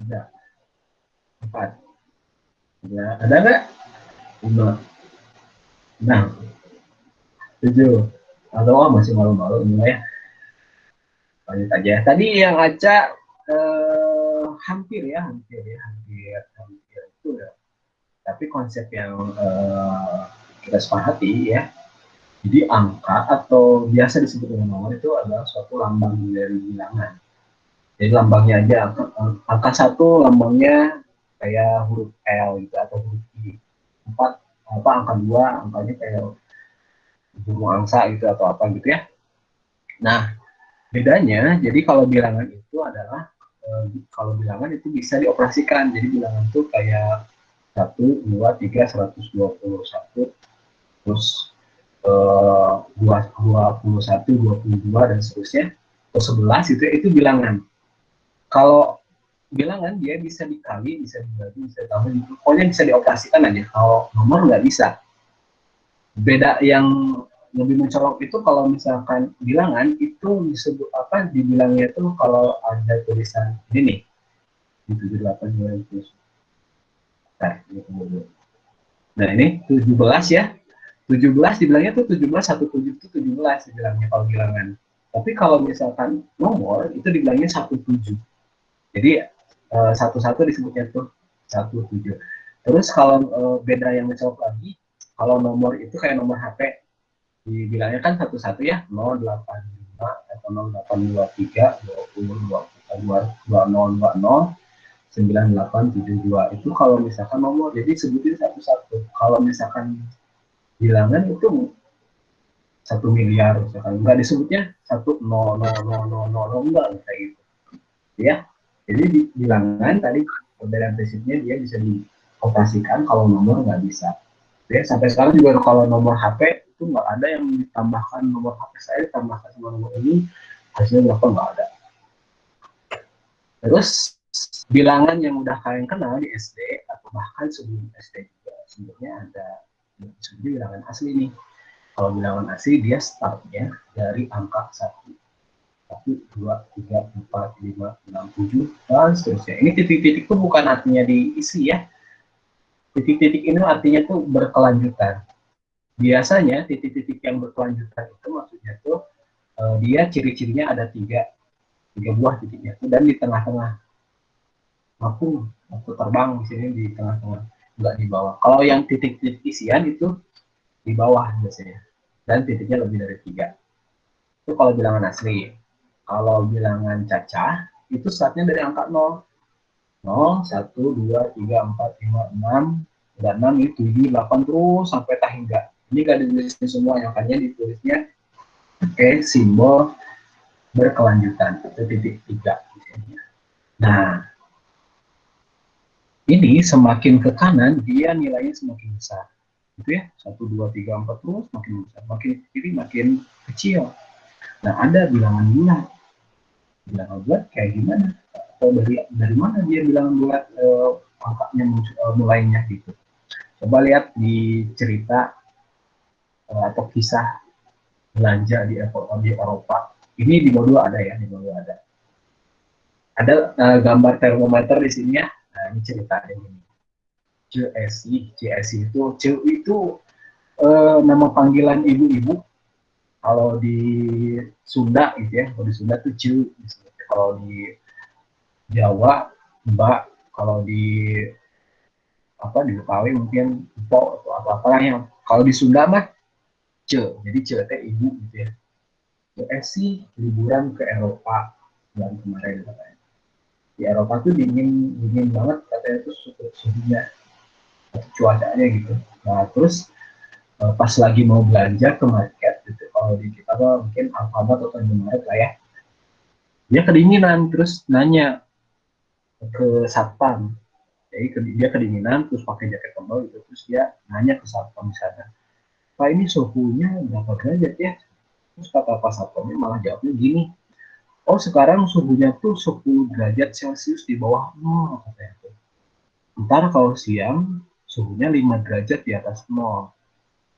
3, 4. Ya, ada nggak? 5, 6, 7. Atau masih malu-malu ini ya. Lanjut aja. Tadi yang Aca hampir itu ya. Tapi konsep yang kita sepakati ya. Jadi angka atau biasa disebut dengan nomor itu adalah suatu lambang dari bilangan. Jadi lambangnya aja angka 1 lambangnya kayak huruf L gitu atau huruf I. 4 angka 2 angkanya kayak burung angsa gitu atau apa gitu ya. Nah, bedanya jadi kalau bilangan itu adalah kalau bilangan itu bisa dioperasikan. Jadi bilangan itu kayak 1, 2, 3, 121, terus 21, 22 dan seterusnya, atau 11 itu bilangan. Kalau bilangan dia bisa dikali, bisa dibagi, bisa ditambah, pokoknya bisa dioperasikan aja. Kalau nomor nggak bisa. Beda yang lebih mencolok itu kalau misalkan bilangan itu disebut apa? Dibilangnya itu kalau ada tulisan ini nih, 78 90. Nah, nah ini 17 ya. 17 dibilangnya tuh 17 17 itu 17 dibilangnya kalau bilangan. Tapi kalau misalkan nomor itu dibilangnya 17. Jadi satu-satu disebutnya tuh 17. Terus kalau beda yang mencolok lagi, kalau nomor itu kayak nomor HP dibilangnya kan satu-satu ya 085 atau 0823 20 20 9872 itu kalau misalkan nomor jadi sebutin satu-satu. Kalau misalkan bilangan itu 1 miliar misalkan enggak disebutnya 1 0 0 0 0 0 enggak kayak gitu ya. Jadi di bilangan tadi perbedaan prinsipnya dia bisa dioperasikan, kalau nomor nggak bisa ya. Sampai sekarang juga kalau nomor HP itu nggak ada yang ditambahkan nomor HP saya ditambahkan sama nomor ini hasilnya berapa, nggak ada. Terus bilangan yang udah kalian kenal di SD atau bahkan sebelum SD juga sebenarnya ada sebenarnya bilangan asli nih. Kalau bilangan asli dia startnya dari angka 1, 2, 3, 4, 5, 6, 7, dan seterusnya. Ini titik-titik itu bukan artinya diisi ya. Titik-titik ini artinya tuh berkelanjutan. Biasanya titik-titik yang berkelanjutan itu maksudnya tuh dia ciri-cirinya ada tiga buah titiknya tuh, dan di tengah-tengah aku terbang di sini di tengah-tengah, nggak di bawah. Kalau yang titik-titik isian itu di bawah biasanya, dan titiknya lebih dari 3. Itu kalau bilangan asli. Kalau bilangan cacah itu startnya dari angka 0. 0, 1, 2, 3, 4, 5, 6, dan 6 ini 7, 8 terus sampai tak hingga. Ini nggak ditulisnya semua, yang makanya ditulisnya pakai simbol berkelanjutan atau titik 3. Nah, ini semakin ke kanan dia nilainya semakin besar. Gitu ya, 1, 2, 3, 4 terus makin besar, makin ke kiri makin kecil. Nah, ada bilangan bulat. Bilangan bulat kayak gimana? Atau dari mana dia bilangan bulat angkanya mulainya gitu. Coba lihat di cerita atau kisah belanja di Eropa. Ini di bawah ada ya, di bawah ada. Ada gambar termometer di sini ya. Nah, ini ceritanya ini. CSI itu nama panggilan ibu-ibu. Kalau di Sunda gitu ya, kalau di Sunda tuh Cu. Kalau di Jawa Mbak, kalau di di Betawi mungkin Mpok atau apa-apa yang kalau di Sunda mah Ce, jadi Ce teh ibu gitu ya. CSI liburan ke Eropa bulan kemarin katanya. Di Eropa tuh dingin banget katanya, tuh suhunya atau cuacanya gitu. Nah terus pas lagi mau belanja ke market gitu, kalau di kita mungkin Alfamart atau Indomaret lah ya, dia kedinginan terus nanya ke satpam. Jadi dia kedinginan terus pakai jaket tebal gitu, terus dia nanya ke satpam di sana, Pak ini suhunya berapa derajat ya? Terus kata Pak satpamnya malah jawabnya gini, oh sekarang suhunya tuh 10 derajat Celcius di bawah nol katanya tuh. Ntar kalau siang suhunya 5 derajat di atas nol.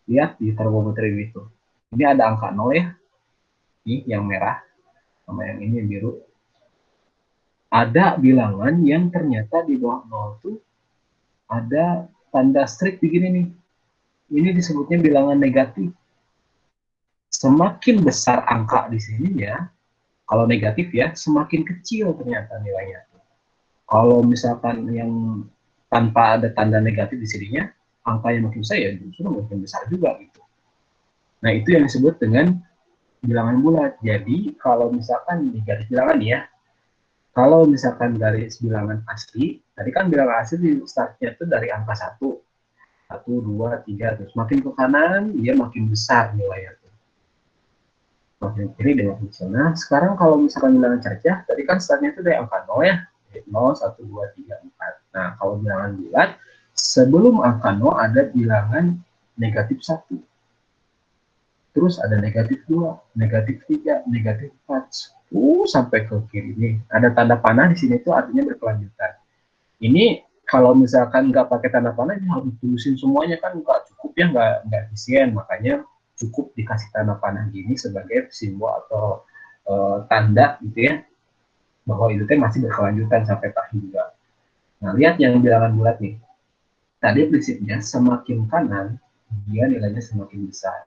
Lihat di termometer itu. Ini ada angka nol ya, ini yang merah sama yang ini yang biru. Ada bilangan yang ternyata di bawah nol tuh ada tanda strip begini nih. Ini disebutnya bilangan negatif. Semakin besar angka di sininya, kalau negatif ya, semakin kecil ternyata nilainya. Kalau misalkan yang tanpa ada tanda negatif di sininya, angka yang makin besar ya justru makin besar juga gitu. Nah itu yang disebut dengan bilangan bulat. Jadi kalau misalkan di garis bilangan ya, kalau misalkan garis bilangan asli, tadi kan bilangan asli di startnya itu dari angka 1, 2, 3, terus makin ke kanan dia makin besar nilainya. Makin kiri dia makin kecil. Nah sekarang kalau misalkan bilangan cercah, tadi kan startnya itu dari angka 0 ya, 0, 1, 2, 3, 4. Nah kalau bilangan bulat, sebelum angka 0 ada bilangan negatif 1. Terus ada negatif 2, negatif 3, negatif 4. Sampai ke kiri nih. Ada tanda panah di sini itu artinya berkelanjutan. Ini kalau misalkan nggak pakai tanda panah, ini harus tulisin semuanya kan nggak cukup ya, nggak efisien. Makanya cukup dikasih tanda panah gini sebagai simbol atau tanda gitu ya, bahwa itu masih berkelanjutan sampai tak hingga. Nah, lihat yang bilangan bulat nih. Tadi prinsipnya semakin kanan, dia nilainya semakin besar.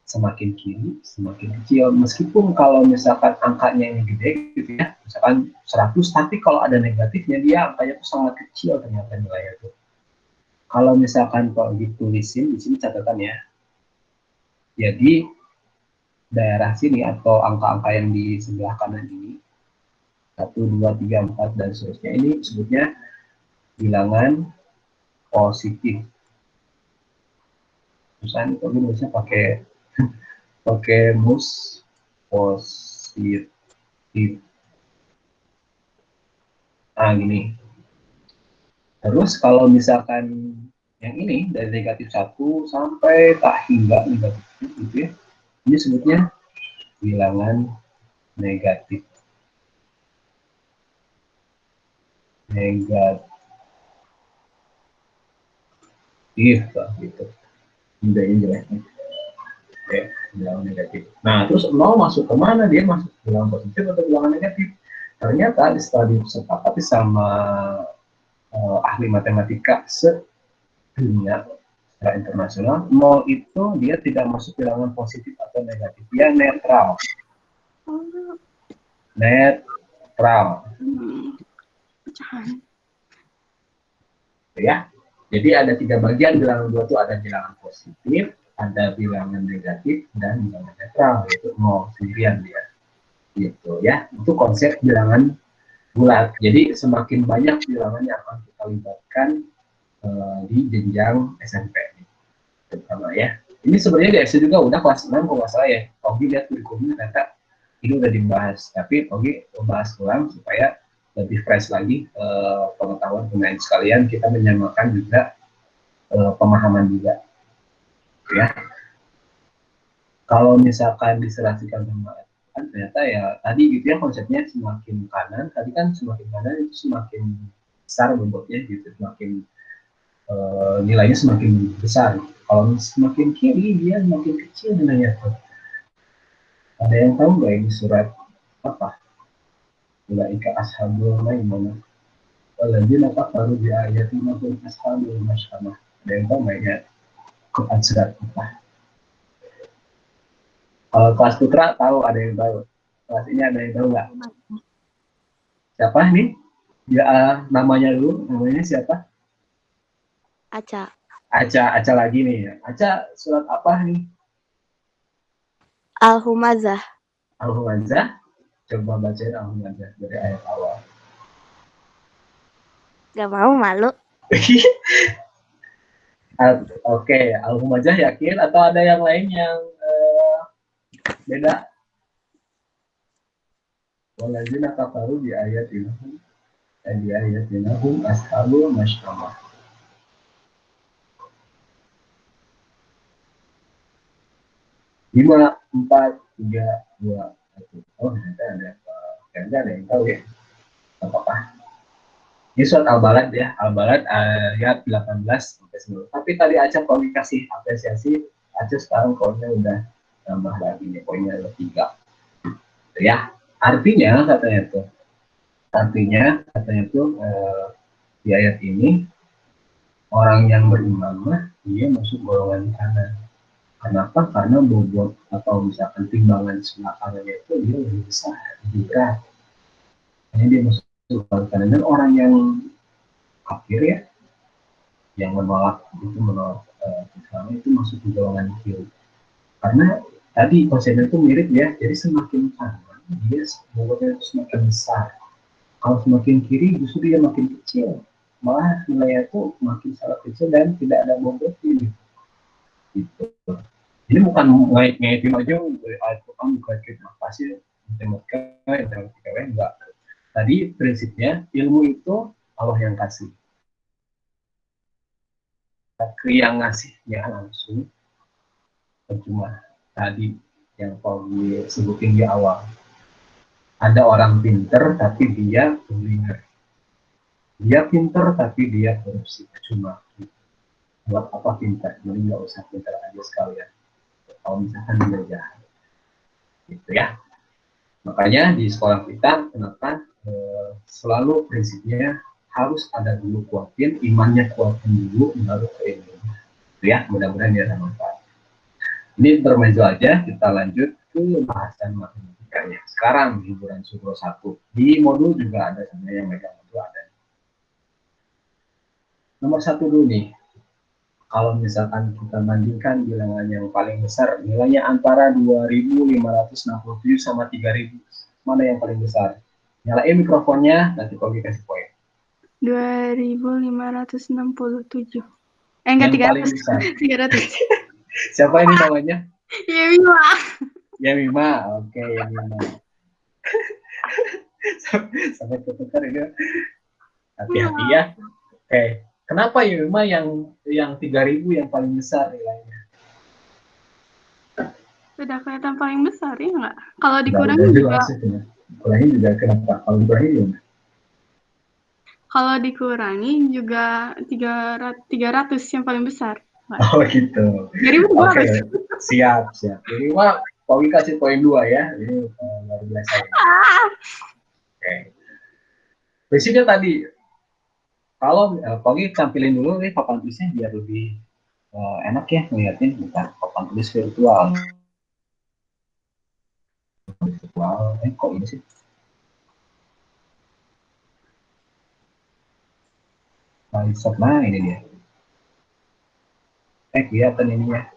Semakin kiri, semakin kecil. Meskipun kalau misalkan angkanya yang gede gitu ya, misalkan 100, tapi kalau ada negatifnya, dia angkanya itu sangat kecil ternyata nilainya itu. Kalau misalkan kalau ditulisin, di sini catatan ya. Jadi, daerah sini atau angka-angka yang di sebelah kanan ini, 1, 2, 3, 4, dan seterusnya, ini sebutnya bilangan positif. Misalnya, kalau nulisnya pakai mus positif. Nah, gini. Terus kalau misalkan yang ini dari negatif 1 sampai tak hingga negatif gitu ya, ini sebutnya bilangan negatif. Negatif gitu. Indahnya jeleknya. Oke, bilangan negatif. Nah, terus 0 masuk ke mana? Dia masuk ke bilangan positif atau bilangan negatif? Ternyata setelah disepakati sama ahli matematika sedunia secara internasional, 0 itu dia tidak masuk bilangan positif atau negatif, dia netral. Netral. Ya, jadi ada 3 bagian bilangan 2 itu, ada bilangan positif, ada bilangan negatif, dan bilangan netral, yaitu 0 sendirian dia. Gitu ya, itu konsep bilangan bulat. Jadi semakin banyak bilangan yang akan kita libatkan di jenjang SMP terutama ya. Ini sebenarnya di SD juga udah kelas 6 kalau nggak salah ya. Ogi lihat kurikulumnya ternyata ini udah dibahas, tapi Ogi membahas ulang supaya lebih fresh lagi pengetahuan pemain sekalian, kita menyamakan juga pemahaman juga ya. Kalau misalkan diserasikan sama kan ternyata ya tadi gitu ya, konsepnya semakin kanan, tadi kan semakin kanan itu semakin besar bobotnya gitu, semakin nilainya semakin besar. Kalau semakin kiri dia semakin kecil nilainya tuh. Ada yang tahu nggak ini surat apa? Ulaika ashabul maimunah. Walladzina kafaru bi ayatina hum ashabul masyamah. Ada yang tahu nggak ya? Quran surat apa? Kalau kelas putra tahu, ada yang tahu. Kelas ini ada yang tahu nggak? Siapa nih? Ya, namanya dulu. Namanya siapa? Aca. Aca lagi nih. Aca surat apa nih? Al-Humazah. Al-Humazah. Coba bacain Al-Humazah dari ayat awal. Gak mau, malu. Oke, Al-Humajah yakin atau ada yang lain yang beda? Waladzina kafaru di ayatinahum ashabul masyamah. 5, 4, 3, 2, 1. Oh, ternyata ada yang tahu ya. Apa-apa. Ini surat Al-Balad ya. Al-Balad ayat 18 sampai 9. Tapi tadi Aca kalau dikasih apresiasi, Aca sekarang poinnya udah tambah lagi nih. Poinnya ada 3. Ya, artinya katanya tuh di ayat ini orang yang beriman dia masuk golongan kanan. Kenapa? Karena bobot atau misalkan timbangan sebelah kanannya itu dia lebih besar, lebih berat. Ini dia masuk golongan kanan. Dan orang yang kafir ya, yang menolak Islam itu masuk ke golongan kiri. Karena tadi konsepnya itu mirip ya, jadi semakin kanan dia bobotnya itu semakin besar. Kalau semakin kiri justru dia makin kecil, malah nilainya itu makin sangat kecil dan tidak ada bobotnya gitu. Ini bukan ngait-ngaitin aja dari Al-Quran bukan kita pasti matematika enggak. Tadi prinsipnya ilmu itu Allah yang kasih. Tapi yang ngasihnya langsung percuma. Tadi yang Paul sebutin di awal. Ada orang pinter tapi dia kuliner. Dia pinter tapi dia korupsi. Cuma buat apa pinter? Mending nggak usah pinter aja sekalian. Kalau misalkan dia jahat. Gitu ya. Makanya di sekolah kita kenapa selalu prinsipnya harus ada dulu kuatin, imannya kuatin dulu, baru ke ilmu. Ya, mudah-mudahan dia ada manfaat. Ini bermaju aja, kita lanjut ke bahasan matematikanya. Sekarang hiburan Sukro 1. Di modul juga ada sebenarnya yang megang modul ada. Nomor 1 dulu nih. Kalau misalkan kita bandingkan bilangan yang paling besar, nilainya antara 2.567 sama 3.000. Mana yang paling besar? Nyalain mikrofonnya, nanti Kogi kasih poin. 2.567. Enggak, yang 300. paling besar. 300. Siapa ini namanya? Yemima. Yemima, oke Yemima. Sampai ketukar ini. Hati-hati ya. Oke. Kenapa Yemima yang 3.000 yang paling besar nilainya? Sudah kelihatan paling besar ya nggak? Kalau dikurangi juga. Dikurangi juga kenapa? Kalau dikurangi gimana? Kalau dikurangi juga 300 yang paling besar. Oh gitu. Oke, siap. Jadi mah Pogi kasih poin 2 ya. Ini luar biasa. Oke. Prinsipnya tadi, kalau Pogi tampilin dulu nih papan tulisnya biar lebih enak ya ngeliatin. Bukan papan tulis virtual. Kok ini sih? Nah, ini dia. Kelihatan ini ya.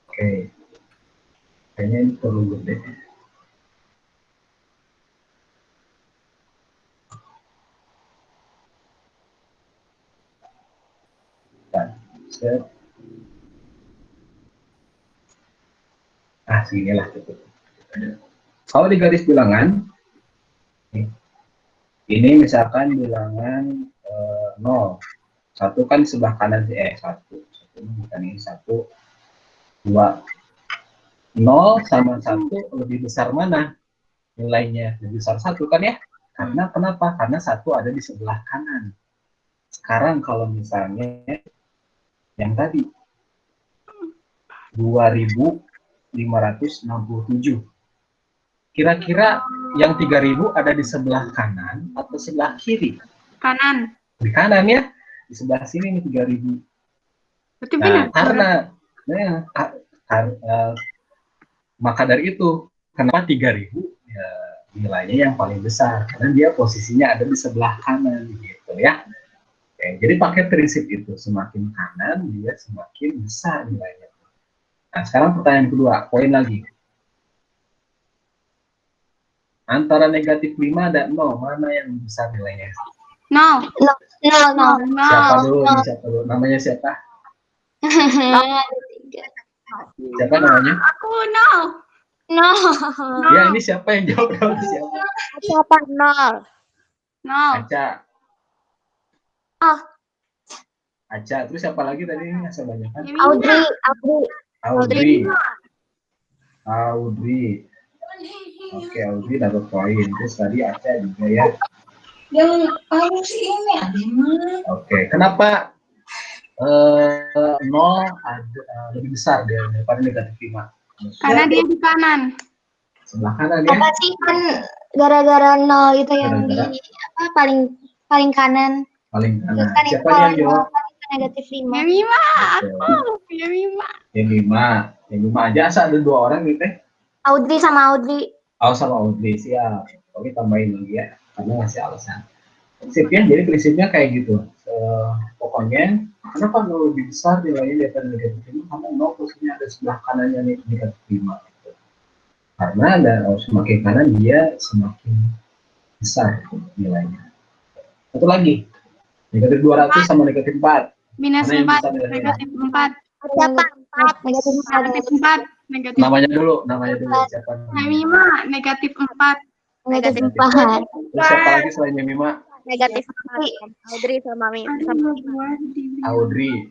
Oke. Kayaknya ini perlu gede. Set. Seginilah cukup. Kalau di garis bilangan, ini misalkan bilangan 0. 1 kan di sebelah kanan, 1. 1 bukan ini 1, 2. 0 sama 1 lebih besar mana nilainya? Lebih besar 1 kan ya? Karena kenapa? Karena 1 ada di sebelah kanan. Sekarang kalau misalnya yang tadi 2.567, kira-kira yang 3.000 ada di sebelah kanan atau sebelah kiri? Kanan. Di kanan ya, di sebelah sini nih 3.000. Berarti benar. Karena maka dari itu kenapa 3.000 ya, nilainya yang paling besar karena dia posisinya ada di sebelah kanan gitu ya. Oke, jadi pakai prinsip itu, semakin kanan dia semakin besar nilainya. Nah, sekarang pertanyaan kedua, poin lagi. Antara -5 dan 0, mana yang besar nilainya? Nol. Nol, nol. Siapa dulu nih? Siapa dulu? Namanya siapa? Siapa namanya? Aku nol. Nol. Ya, ini siapa yang jawab dulu? Siapa? Siapa? Nol. Nol. Aca. Oh. Aca. Terus siapa lagi tadi? Ini asal banyak kan? Audrey. Audrey. Audrey. Oke, Audrey dapat poin. Terus tadi Aca juga ya. Yang paling sih ini Adima. Oke, kenapa nol lebih besar daripada negatif 5? Karena dia di kanan. Sebelah kanan ya. Apa sih kan gara-gara nol itu yang Gara-gara? di apa paling kanan. Paling Terus kanan. kan itu Siapa nih yang jawab? negatif 5. Yemima. Oke. Yemima. Yang 5 aja. Asal ada 2 orang nih teh. Audrey sama Audrey. Oh, sama Audrey, siap. Oke, tambahin lagi ya. Karena ngasih alasan. Sip ya, jadi prinsipnya kayak gitu. Pokoknya, kenapa nol lebih besar nilainya daripada negatif 5? Karena nol posisinya ada sebelah kanannya nih, negatif 5. Gitu. Karena semakin kanan dia semakin besar nilainya. Satu lagi, negatif 200 sama negatif 4. Minus Mana yang 4. besar nilainya? Negatif 4. Siapa? 4. Negatif 4. Negatif 4. Negatif Namanya dulu siapa? Yemima. Negatif 4. Negatif 4. Terus siapa lagi selain Yemima? Negatif 4. Audrey sama Audrey.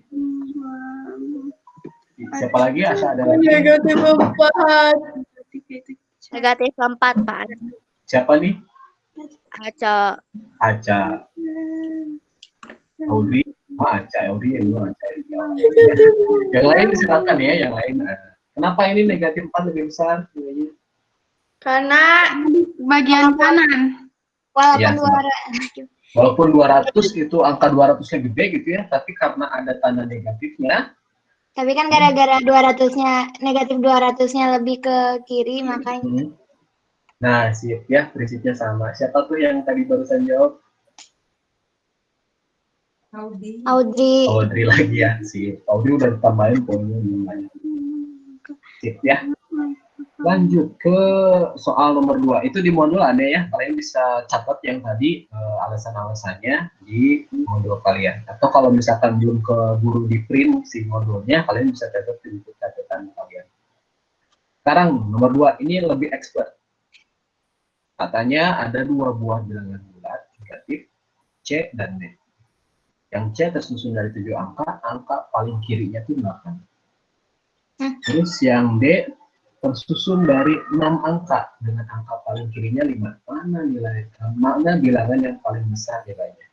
Siapa lagi? Asal ada lagi. Negatif 4. Negatif 4, Pak. Siapa nih? Aca. Aca. Audrey. Aca. Audrey yang dua. Yang lain silakan ya, yang lain. Kenapa ini negatif 4 lebih besar? Karena Bagian kanan. Walaupun 200 itu angka 200-nya gede gitu ya, tapi karena ada tanda negatifnya. Tapi kan gara-gara 200-nya negatif 200-nya lebih ke kiri makanya. Nah, sip ya, prinsipnya sama. Siapa tuh yang tadi barusan jawab? Audrey. Audrey lagi ya, sip. Audrey udah ditambahin poinnya lumayan. Sip ya. Lanjut ke soal nomor 2. Itu di modul ada ya. Kalian bisa catat yang tadi alasan-alasannya di modul kalian. Atau kalau misalkan belum ke guru di print si modulnya, kalian bisa catat di buku catatan kalian. Sekarang nomor 2 ini lebih expert. Katanya ada 2 buah bilangan bulat negatif C dan D. Yang C tersusun dari 7 angka, angka paling kirinya itu 8. Terus yang D tersusun dari 6 angka dengan angka paling kirinya 5. Mana bilangan yang paling besar nilainya?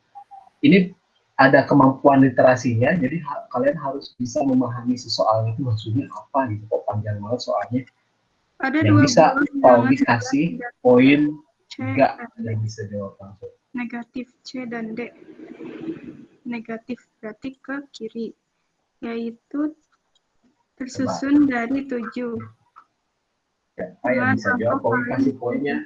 Ini ada kemampuan literasinya, jadi kalian harus bisa memahami soal itu maksudnya apa gitu. Kok panjang banget soalnya. Ada yang 2 bisa buah dikasih poin C 3 yang bisa jawab langsung. negatif C dan D. Negatif berarti ke kiri, yaitu tersusun dari 7. Siapa yang bisa jawab kasih poinnya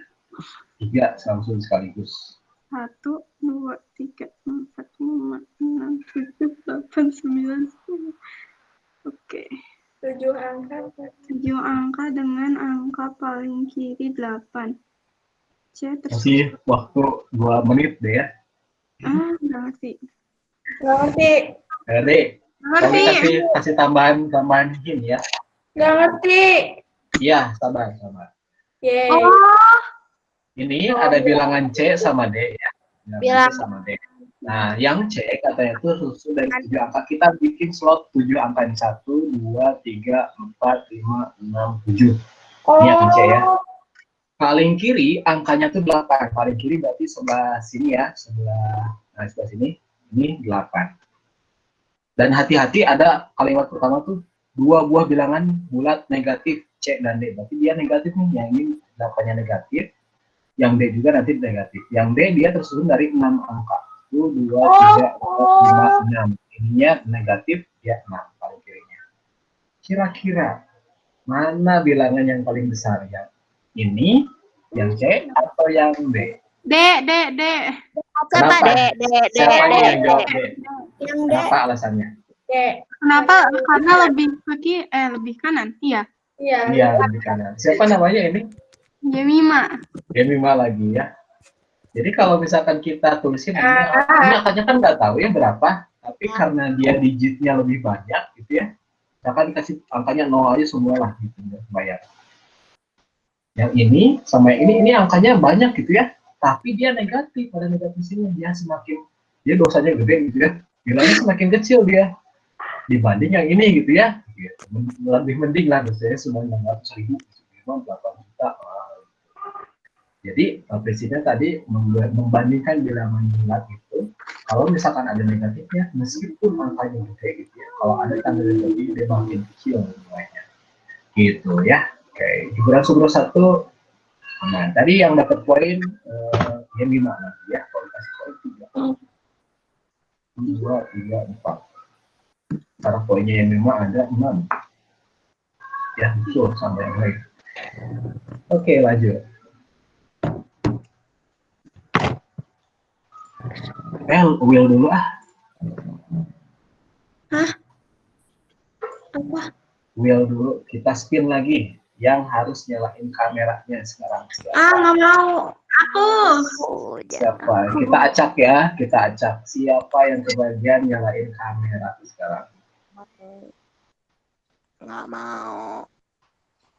3 langsung sekaligus. 1, 2, 3, 4, 5, 6, 7, 8, 9, 10. Oke. 7 angka. 7 angka dengan angka paling kiri 8. C Masih waktu 2 menit deh ya. nggak ngerti. Nggak ngerti. Jadi, kasih tambahan hint ya. Nggak ngerti. Iya, sabar. Yeay. Ini ada bilangan C sama D ya. Bilangan C sama D. Nah, yang C katanya itu susun dari 7 angka. Kita bikin slot 7 angka ini. 1, 2, 3, 4, 5, 6, 7. Ini yang C ya. Paling kiri angkanya tuh 8. Paling kiri berarti sebelah sini ya. Sebelah sini. Ini 8. Dan hati-hati ada kalimat pertama tuh 2 buah bilangan bulat negatif C dan D. Berarti dia negatif nih. Yang ini 8-nya negatif. Yang D juga nanti negatif. Yang D dia tersusun dari 6 angka. 1, 2, 3, 4, 5, 6. Ininya negatif, ya 6 paling kirinya. Kira-kira mana bilangan yang paling besar ya? Ini, yang C, atau yang D? D. Kenapa? Siapa yang jawab D? Yang D. Kenapa alasannya? Kenapa? Karena lebih kanan. Iya. Iya, lebih kanan. Siapa namanya ini? Yemima. Yemima lagi ya. Jadi kalau misalkan kita tulisin ini angkanya kan nggak tahu ya berapa, tapi karena dia digitnya lebih banyak gitu ya, misalkan dikasih angkanya 0 aja semua lah gitu, bayar. Yang ini sama ini angkanya banyak gitu ya, tapi dia negatif, pada negatif sini dia dosanya gede gitu ya, nilainya semakin kecil dia dibanding yang ini gitu ya, gitu. Lebih mending lah dosanya cuma 600.000, memang 8 juta. Jadi presiden tadi membandingkan bilangan bulat itu, kalau misalkan ada negatifnya, meskipun angkanya gede gitu ya, kalau ada tanda negatif dia makin kecil nilainya, gitu ya. Oke, hiburan sumber 1. Nah, tadi yang dapat poin yang 5 nanti ya, kalau kasih poin 3. 2, 3, 4. Sekarang poinnya yang 5 ada 6. Ya, betul sama yang lain. Oke, lanjut. Will dulu ah. Hah? Apa? Will dulu, kita spin lagi. Yang harus nyalain kameranya sekarang. Nggak mau. Aku. Siapa? Kita acak ya, kita acak. Siapa yang kebagian nyalain kamera sekarang? Nggak mau.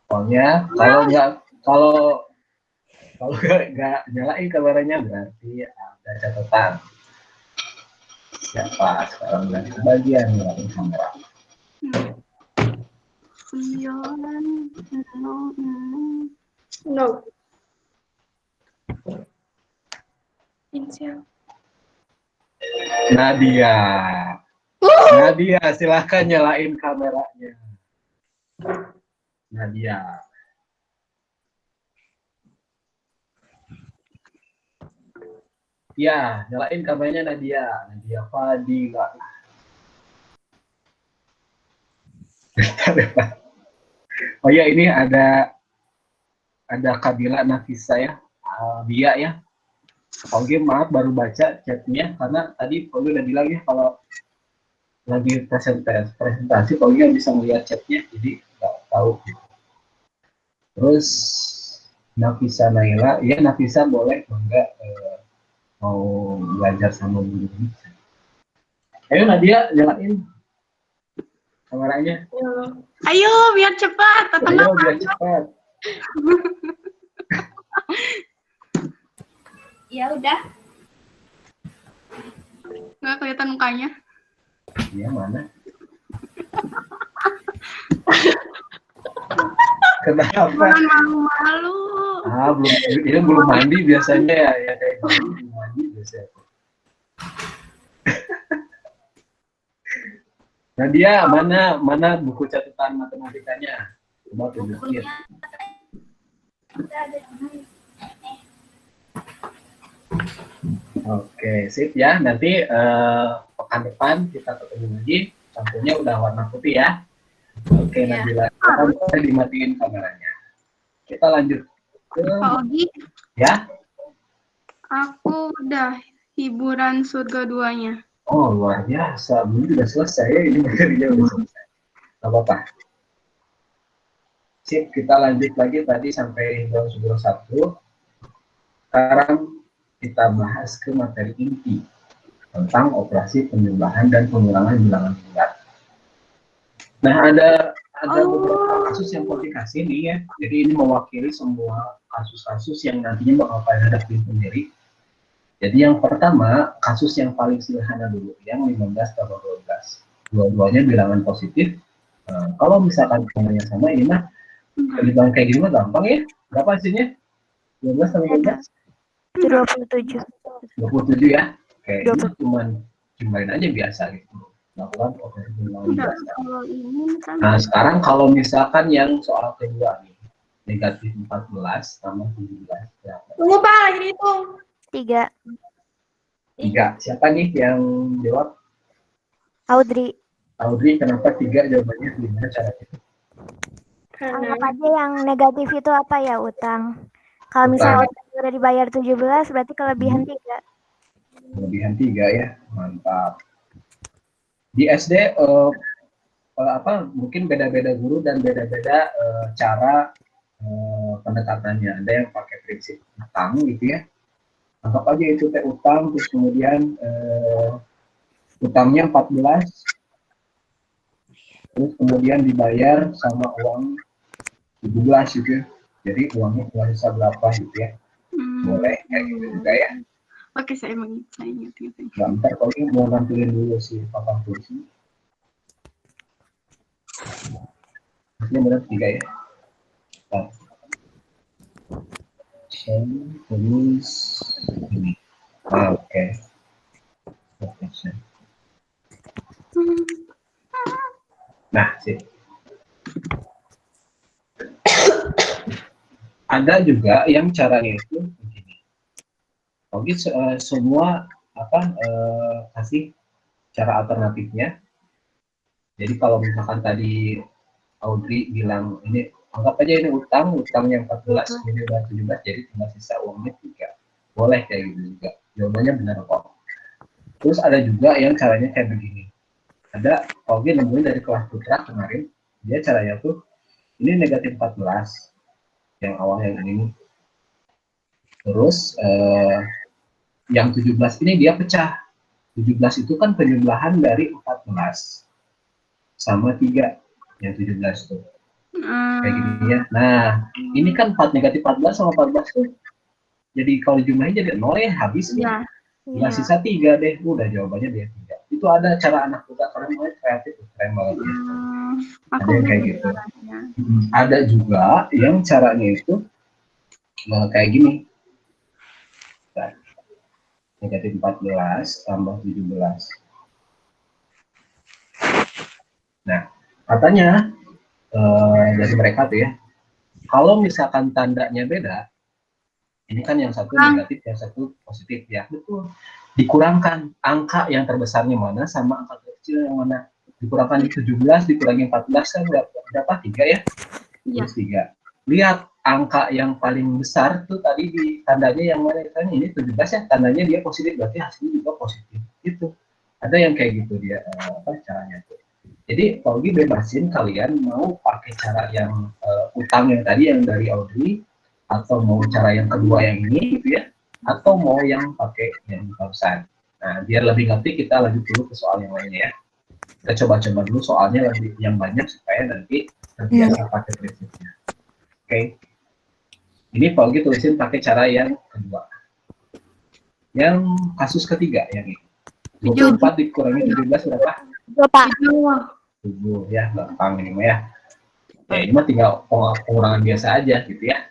Soalnya kalau nggak nyalain kameranya berarti ada catatan. Siapa sekarang yang kebagian nyalain kamera? 9. No. Nadia, silahkan nyalain kameranya. Nadia. Ya, nyalain kameranya Nadia. Nadia Fadila. Oh ya, ini ada Kabila Nafisa ya, Bia ya. Oke, maaf baru baca chatnya karena tadi Pogi udah bilang ya kalau lagi presentasi Pogi nggak bisa melihat chatnya, jadi nggak tahu. Terus Nafisa Naila, ya Nafisa boleh enggak mau belajar sama guru ini. Ayo Nadia nyalain kameranya. Ayo biar cepat. Ayo biar cepat. Ya udah. Nggak kelihatan mukanya. Iya mana? Kenapa? Jangan malu-malu. Belum mandi biasanya ya kayak gini, belum mandi biasanya. Nadia, mana buku catatan matematikanya? Coba tunjukin. Oke, sip ya. Nanti pekan depan kita ketemu lagi. Sampulnya udah warna putih ya. Oke, Ya. Nabila, kita boleh dimatiin kameranya. Kita lanjut ke Pak Ogi, ya. aku udah hiburan surga 2-nya. Oh, luar biasa. Ini udah selesai ya. Ini materinya udah selesai. Gak apa-apa. Sip, kita lanjut lagi tadi sampai hiburan surga 1. Sekarang kita bahas ke materi inti tentang operasi penjumlahan dan pengulangan bilangan bulat. Nah, ada beberapa kasus yang mau dikasih nih ya. Jadi ini mewakili semua kasus-kasus yang nantinya bakal kalian hadapin sendiri. Jadi yang pertama, kasus yang paling sederhana dulu, yang 15 tambah 12. Dua-duanya bilangan positif. Kalau misalkan bilangannya sama, ini mah bilangan kayak gini mah gampang ya. Berapa hasilnya? 12 tambah 12? 27. 27 ya. Oke, ini cuman aja biasa gitu. Lakukan operasi bilangan biasa. Nah, sekarang kalau misalkan yang soal kedua nih, negatif 14 tambah 17 berapa? Tunggu Pak, lagi dihitung. 3. 3. Siapa nih yang jawab? Audrey. Audrey, kenapa 3 jawabannya? Gimana cara itu? Anggap aja yang negatif itu apa ya, utang. Kalau misalnya udah dibayar 17, berarti kelebihan 3. Kelebihan 3 ya, mantap. Di SD mungkin beda-beda guru dan beda-beda cara pendekatannya. Ada yang pakai prinsip utang gitu ya. Anggap aja itu teh utang, terus kemudian utangnya 14, terus kemudian dibayar sama uang 17 gitu. Jadi uangnya keluar sisa berapa gitu ya. Boleh kayak gitu juga ya. Oke, saya ingat. Nah, ntar kalau ini mau nampilin dulu si papan tulisnya. Ini benar 3 ya. Nah. Tulis ini. Oke. Nah, sih. Ada juga yang caranya itu begini. Oke, semua kasih cara alternatifnya. Jadi kalau misalkan tadi Audrey bilang ini anggap aja ini utangnya 14, ini udah 17, jadi tinggal sisa uangnya 3. Boleh kayak gitu juga. Jawabannya benar kok. Terus ada juga yang caranya kayak begini. Ada Ogi nemuin dari kelas putra kemarin, dia caranya tuh ini negatif 14 yang awalnya ini. Terus yang 17 ini dia pecah. 17 itu kan penjumlahan dari 14 sama 3 yang 17 tuh. Kayak gini ya. Nah, ini kan negatif 14 sama 14 tuh. Jadi kalau jumlahnya jadi 0 ya habis ya. Nah, sisa 3 deh. Udah jawabannya dia 3. Itu ada cara anak muda keren banget, kreatif, keren banget ya. Ada yang kayak gitu. Ada juga yang caranya itu kayak gini. Nah, negatif 14 tambah 17. Nah, katanya dari mereka tuh ya, kalau misalkan tandanya beda, ini kan yang satu negatif, yang satu positif ya, betul. Dikurangkan angka yang terbesarnya mana sama angka kecil yang mana. Dikurangkan di 17, dikurangi 14 kan berapa? 3 ya? Terus 3. Lihat angka yang paling besar tuh tadi di tandanya yang mana kan ini 17 ya, tandanya dia positif, berarti hasilnya juga positif. Gitu. Ada yang kayak gitu dia caranya tuh. Jadi Audrey bebasin kalian mau pakai cara yang utang yang tadi yang dari Audrey, atau mau cara yang kedua yang ini gitu ya, atau mau yang pakai yang barusan. Nah, biar lebih ngerti kita lanjut dulu ke soal yang lainnya ya. Kita coba-coba dulu soalnya lebih yang banyak supaya nanti terbiasa pakai prinsipnya. Oke. Ini Pak Ogi tulisin pakai cara yang kedua. Yang kasus ketiga yang ini. 24 dikurangi 17 berapa? 7 ya, gampang ini mah ya. Ya ini mah tinggal pengurangan biasa aja gitu ya.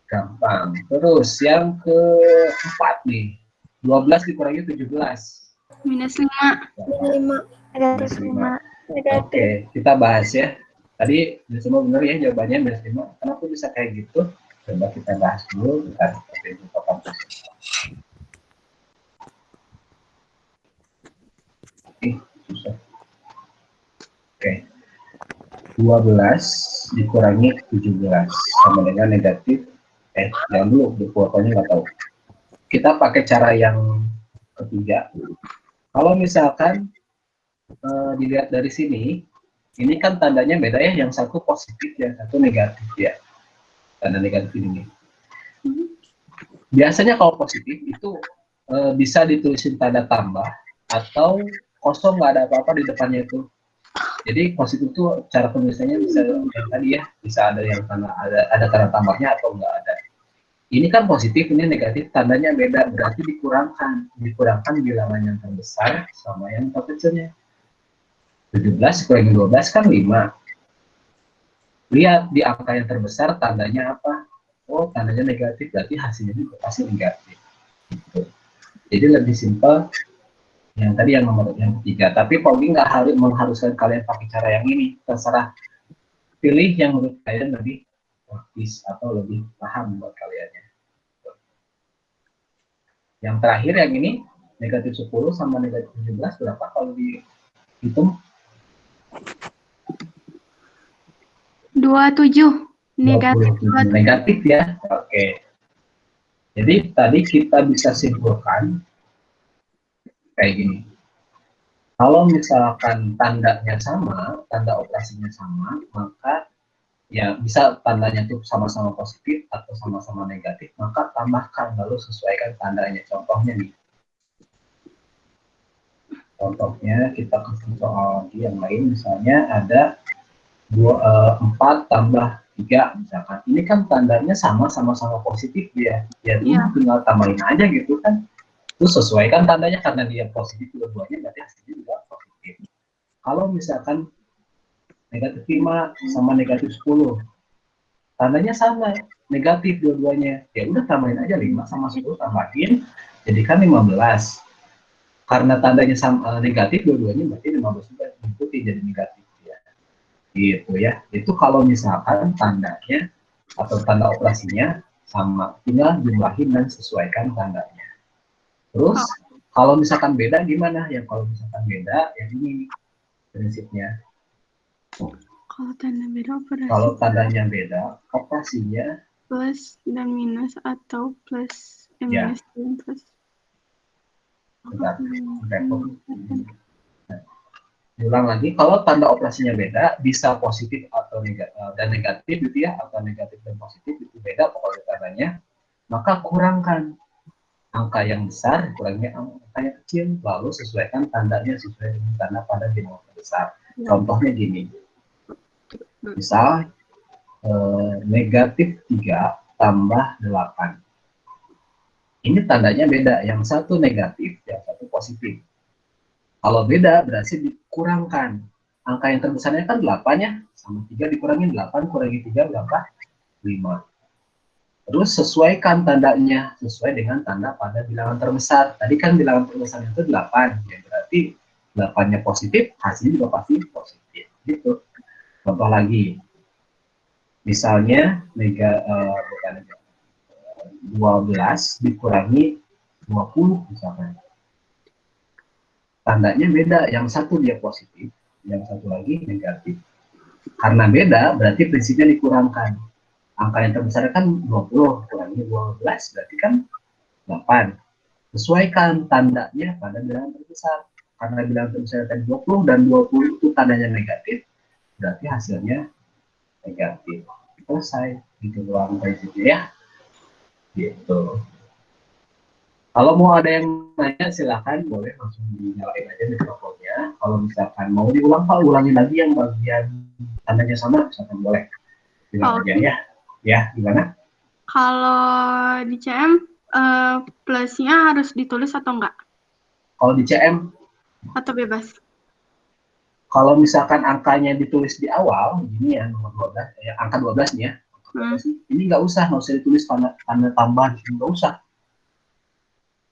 Gampang. Terus yang keempat nih. 12 dikurangi 17. Minus 5. Negatif 5. Oke, kita bahas ya. Tadi semua benar ya jawabannya minus 5. Kenapa bisa kayak gitu? Coba kita bahas dulu. Kita susah. Oke. 12 dikurangi 17 sama dengan negatif. Jangan dulu, pokoknya nggak tahu. Kita pakai cara yang ketiga. Kalau misalkan dilihat dari sini, ini kan tandanya beda ya, yang satu positif, yang satu negatif ya. Tanda negatif ini. Biasanya kalau positif itu bisa ditulisin tanda tambah atau kosong, nggak ada apa-apa di depannya itu. Jadi positif itu cara penulisannya bisa yang tadi ya, bisa ada yang ada tanda tambahnya atau nggak ada. Ini kan positif, ini negatif, tandanya beda, berarti dikurangkan bilangan yang terbesar sama yang terkecilnya. 17 kurangi 12 kan 5. Lihat di angka yang terbesar tandanya apa? Oh, tandanya negatif, berarti hasilnya juga pasti negatif. Gitu. Jadi lebih simpel yang tadi yang nomor yang ketiga. Tapi Pogi nggak harus mengharuskan kalian pakai cara yang ini, terserah. Pilih yang menurut kalian lebih praktis atau lebih paham buat kalian ya. Yang terakhir yang ini negatif 10 sama negatif 17 berapa kalau dihitung? 27. Negatif ya. Oke. Jadi tadi kita bisa simpulkan kayak gini. Kalau misalkan tandanya sama, tanda operasinya sama, maka ya bisa tandanya tuh sama-sama positif atau sama-sama negatif, maka tambahkan lalu sesuaikan tandanya. Contohnya kita ke soal lagi yang lain, misalnya ada 4 tambah 3 misalkan. Ini kan tandanya sama-sama positif dia. Ya tinggal tambahin aja gitu kan. Terus sesuaikan tandanya karena dia positif dua-duanya, berarti hasilnya juga positif. Kalau misalkan negatif 5 sama negatif 10, tandanya sama, negatif dua-duanya. Ya udah tambahin aja 5 sama 10 tambahin, jadikan 15. Karena tandanya sama negatif dua-duanya, berarti 15 juga mengikuti jadi negatif ya. Gitu ya. Itu kalau misalkan tandanya atau tanda operasinya sama, tinggal jumlahin dan sesuaikan tandanya. Terus kalau misalkan beda gimana? Ya kalau misalkan beda, ya ini prinsipnya. Kalau tanda beda operasi. Kalau tandanya beda, operasinya plus dan minus atau plus minus dan plus. Bentar. Ulang lagi, kalau tanda operasinya beda, bisa positif atau negatif gitu ya, atau negatif dan positif itu beda pokoknya tandanya, maka kurangkan angka yang besar, kurangnya angka yang kecil, lalu sesuaikan tandanya sesuai dengan tanda pada denominator besar. Contohnya gini, misal negatif 3 tambah 8. Ini tandanya beda, yang satu negatif, yang satu positif. Kalau beda, berarti dikurangkan. Angka yang terbesarnya kan 8 ya, sama 3 dikurangin 8, kurangi 3 berapa? 5. Terus sesuaikan tandanya, sesuai dengan tanda pada bilangan terbesar. Tadi kan bilangan terbesar itu 8, ya berarti 8-nya positif, hasilnya juga pasti positif. Gitu. Contoh lagi, misalnya 12 dikurangi 20 misalkan. Tandanya beda, yang satu dia positif, yang satu lagi negatif. Karena beda, berarti prinsipnya dikurangkan. Angka yang terbesar kan 20, kurangi 12, berarti kan 8. Sesuaikan tandanya pada bilangan terbesar. Karena bilangan terbesar tadi 20 dan 20 itu tandanya negatif, berarti hasilnya negatif. Selesai, gitu doang prinsipnya ya. Gitu. Kalau mau ada yang nanya silahkan, boleh langsung dinyalain aja mikrofonnya. Kalau misalkan mau diulang, Pak, ulangi lagi yang bagian tandanya sama, misalkan boleh. Bilang aja ya. Ya, gimana? Kalau di CM, plusnya harus ditulis atau enggak? Kalau di CM? Atau bebas? Kalau misalkan angkanya ditulis di awal, ini ya, nomor 12, angka 12 nih ya. Ini nggak usah ditulis tanda tambah, nggak usah.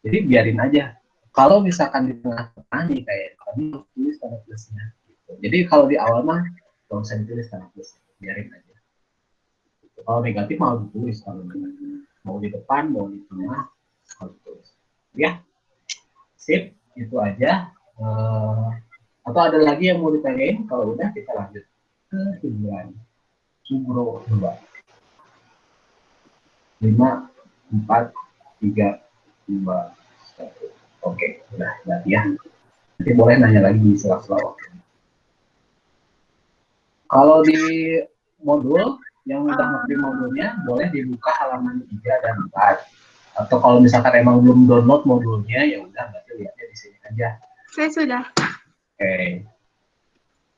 Jadi biarin aja. Kalau misalkan di tengah-tengah nih kayak tadi tulis tanda plusnya. Gitu. Jadi kalau di awal mah nggak usah ditulis tanda plus, biarin aja. Kalau negatif mau ditulis, kalau negatif mau di depan, mau di tengah, harus ditulis. Ya, sip, itu aja. Atau ada lagi yang mau ditanyain? Kalau udah kita lanjut ke hiburan. Subro 2. 5, 4, 3, 2, 1. Oke, udah berarti ya. Nanti boleh nanya lagi di sela-sela waktu. Kalau di modul yang udah ngerti modulnya, boleh dibuka halaman 3 dan 4. Atau kalau misalkan emang belum download modulnya, ya udah berarti lihatnya di sini aja. Saya sudah. Oke.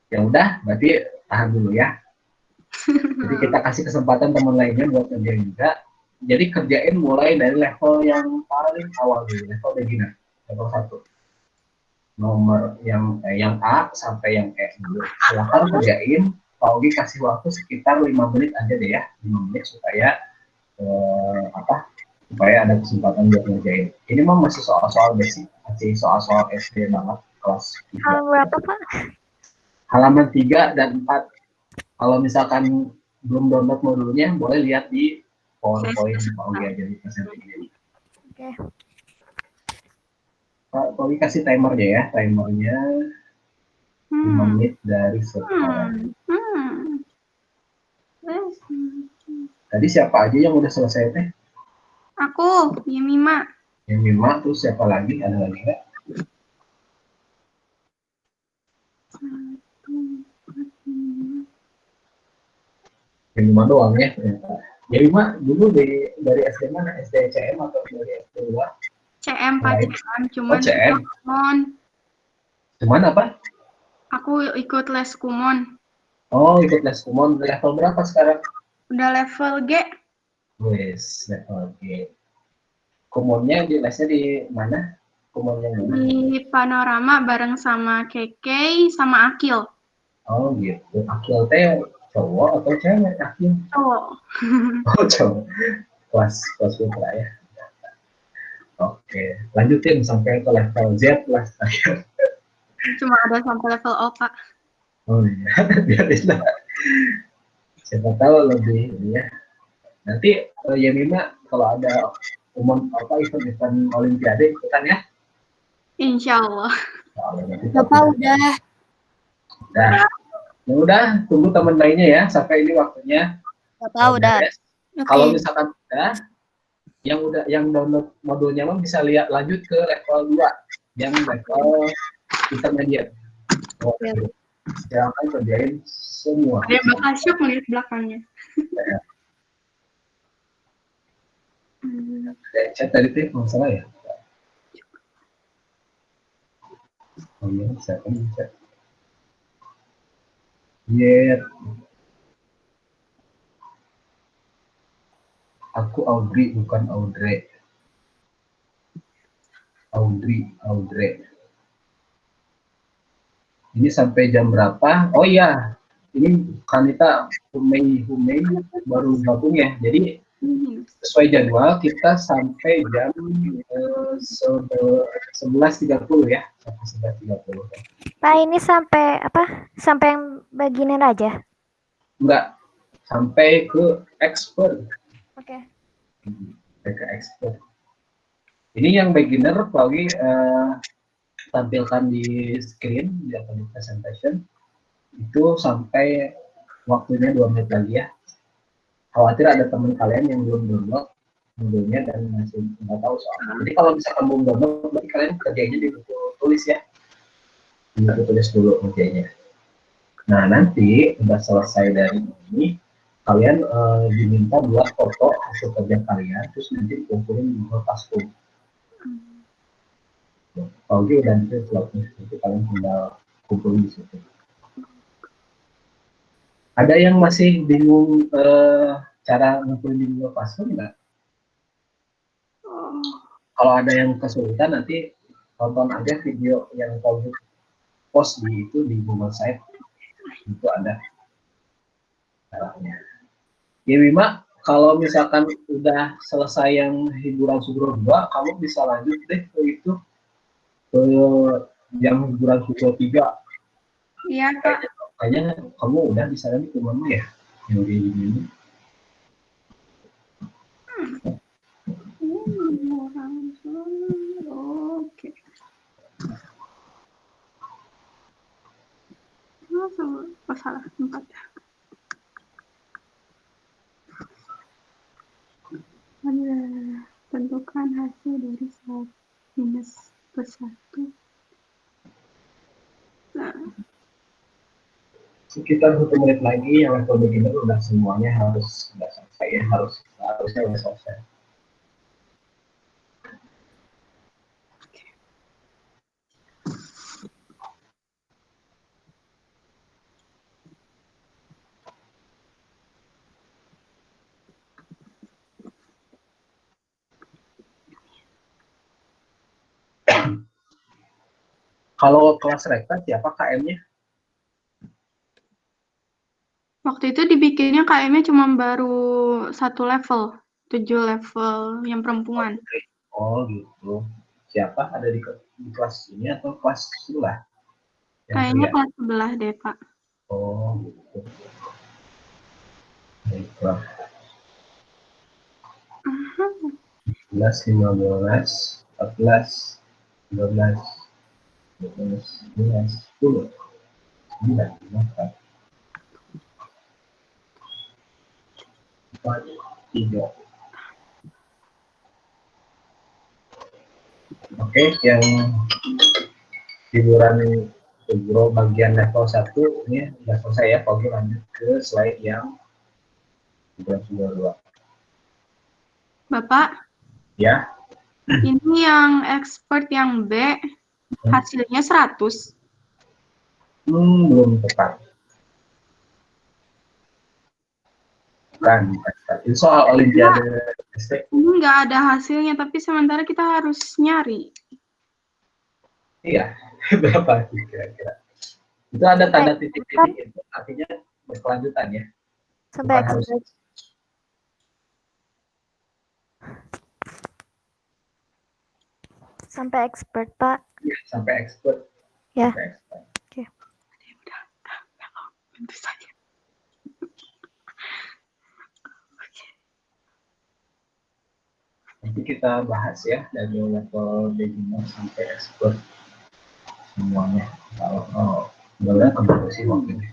Ya udah, berarti tahan dulu ya. Jadi kita kasih kesempatan teman lainnya buat kerjain juga. Jadi kerjain mulai dari level yang paling awal dulu, level beginner, level 1. Nomor yang A sampai yang E dulu. Silahkan kerjain. Pak Ogi kasih waktu sekitar 5 menit aja deh ya, 5 menit supaya supaya ada kesempatan buat ngerjain. Ini mah masih soal-soal basic, masih soal-soal SD banget, kelas 3. Halaman berapa, Pak? Halaman 3 dan 4. Kalau misalkan belum download modulnya, boleh lihat di PowerPoint Pak Ogi aja di presenting ini. Oke. Pak Ogi kasih timernya ya, timernya 5 menit dari sekarang. Tadi siapa aja yang udah selesai teh? Aku, Yemima. Yemima, terus siapa lagi? Ada lagi nggak? Yang 5 doang ya ternyata. Ya 5 dulu dari SD mana? SD CM atau dari SD luar? CM Pak, Lain. CM Oh cuman CM. kumon. Cuman apa? Aku ikut les kumon. Oh ikut les kumon. Level berapa sekarang? Udah level G. Wes level G. Kumonnya di lesnya di mana? Kumonnya mana? Di Panorama bareng sama Keke sama Akil. Oh gitu. Akil teh cowok atau cewek? Akil. Cowok. Oh cowok. Kelas putra ya. Oke, lanjutin sampai ke level Z lah. Cuma ada sampai level O, Pak. Oh iya, biarinlah. Siapa tahu lebih ini ya. Nanti ya Mima kalau ada event Olimpiade ikutan ya. Insya Allah. Bapak udah. Udah. Ya udah, tunggu teman lainnya ya. Sampai ini waktunya. Bapak udah. Kalau misalkan yang download modulnya mah bisa lihat lanjut ke level 2 yang level intermediate. Silakan kerjain semua. Ada yang bakal syuk melihat belakangnya. Chat tadi tuh masalah ya? Oh iya, saya kan chat. Yeah. Aku Audrey bukan Audrey. Audrey. Ini sampai jam berapa? Oh iya, ini Kanita Humei baru gabung ya. Jadi sesuai jadwal kita sampai jam 11.30 ya. Sampai 11.30. Pak ini sampai apa? Sampai yang beginner aja? Enggak, sampai ke expert. Oke. Sampai ke expert. Ini yang beginner apalagi tampilkan di screen di atau di presentation itu sampai waktunya 2 menit lagi ya. Khawatir ada teman kalian yang belum download modulnya dan masih nggak tahu soalnya. Jadi kalau misalkan belum download, berarti kalian kerjanya di buku tulis ya. Di buku tulis dulu kerjanya. Nah nanti udah selesai dari ini, kalian diminta buat foto hasil kerja kalian, terus nanti dikumpulin di Google Classroom. Oke, dan itu slotnya, nanti kalian tinggal kumpulin di situ. Ada yang masih bingung cara ngumpulin di Google Classroom nggak? Kalau ada yang kesulitan nanti tonton aja video yang Paugi post di Google Site, itu ada caranya. Ya Wima, kalau misalkan udah selesai yang hiburan Sugro 2, kamu bisa lanjut deh ke itu, ke yang hiburan Sugro 3. Iya, Pak. Kayaknya kamu udah bisa lagi ke mana ya? Yang di ini. Oke. Oh, salah tempat. Tentukan hasil dari 1 minus plus 1. Nah. Sekitar 1 menit lagi yang level beginner udah semuanya harus sudah selesai ya, harusnya udah selesai. Kalau kelas rekta siapa KM-nya? Waktu itu dibikinnya KM-nya cuma baru 1 level, 7 level yang perempuan. Oh gitu. Siapa ada di kelas ini atau kelas sebelah? Kayaknya kelas sebelah deh, Pak. Oh gitu. Baiklah. 11, 15, 14, 12, 11, 10, 9, 4, 3. Oke, yang hiburan Sugro bagian level 1 ini sudah selesai ya. Oke, lanjut ke slide yang 1392. Bapak, Ya. ini yang expert yang B, hasilnya 100. Belum tepat. Bukan. Itu soal Olimpiade SD. Ini nggak ada hasilnya, tapi sementara kita harus nyari. Iya. Berapa kira-kira? Itu ada tanda titik ini, itu artinya berkelanjutan ya. Sampai Bukan harus. expert. Sampai expert, Pak. Ya, sampai expert. Ya. Sampai expert. Oke. Tentu saja. Nanti kita bahas ya dari level beginner sampai expert semuanya. Kalau udah kembali sih waktu ini.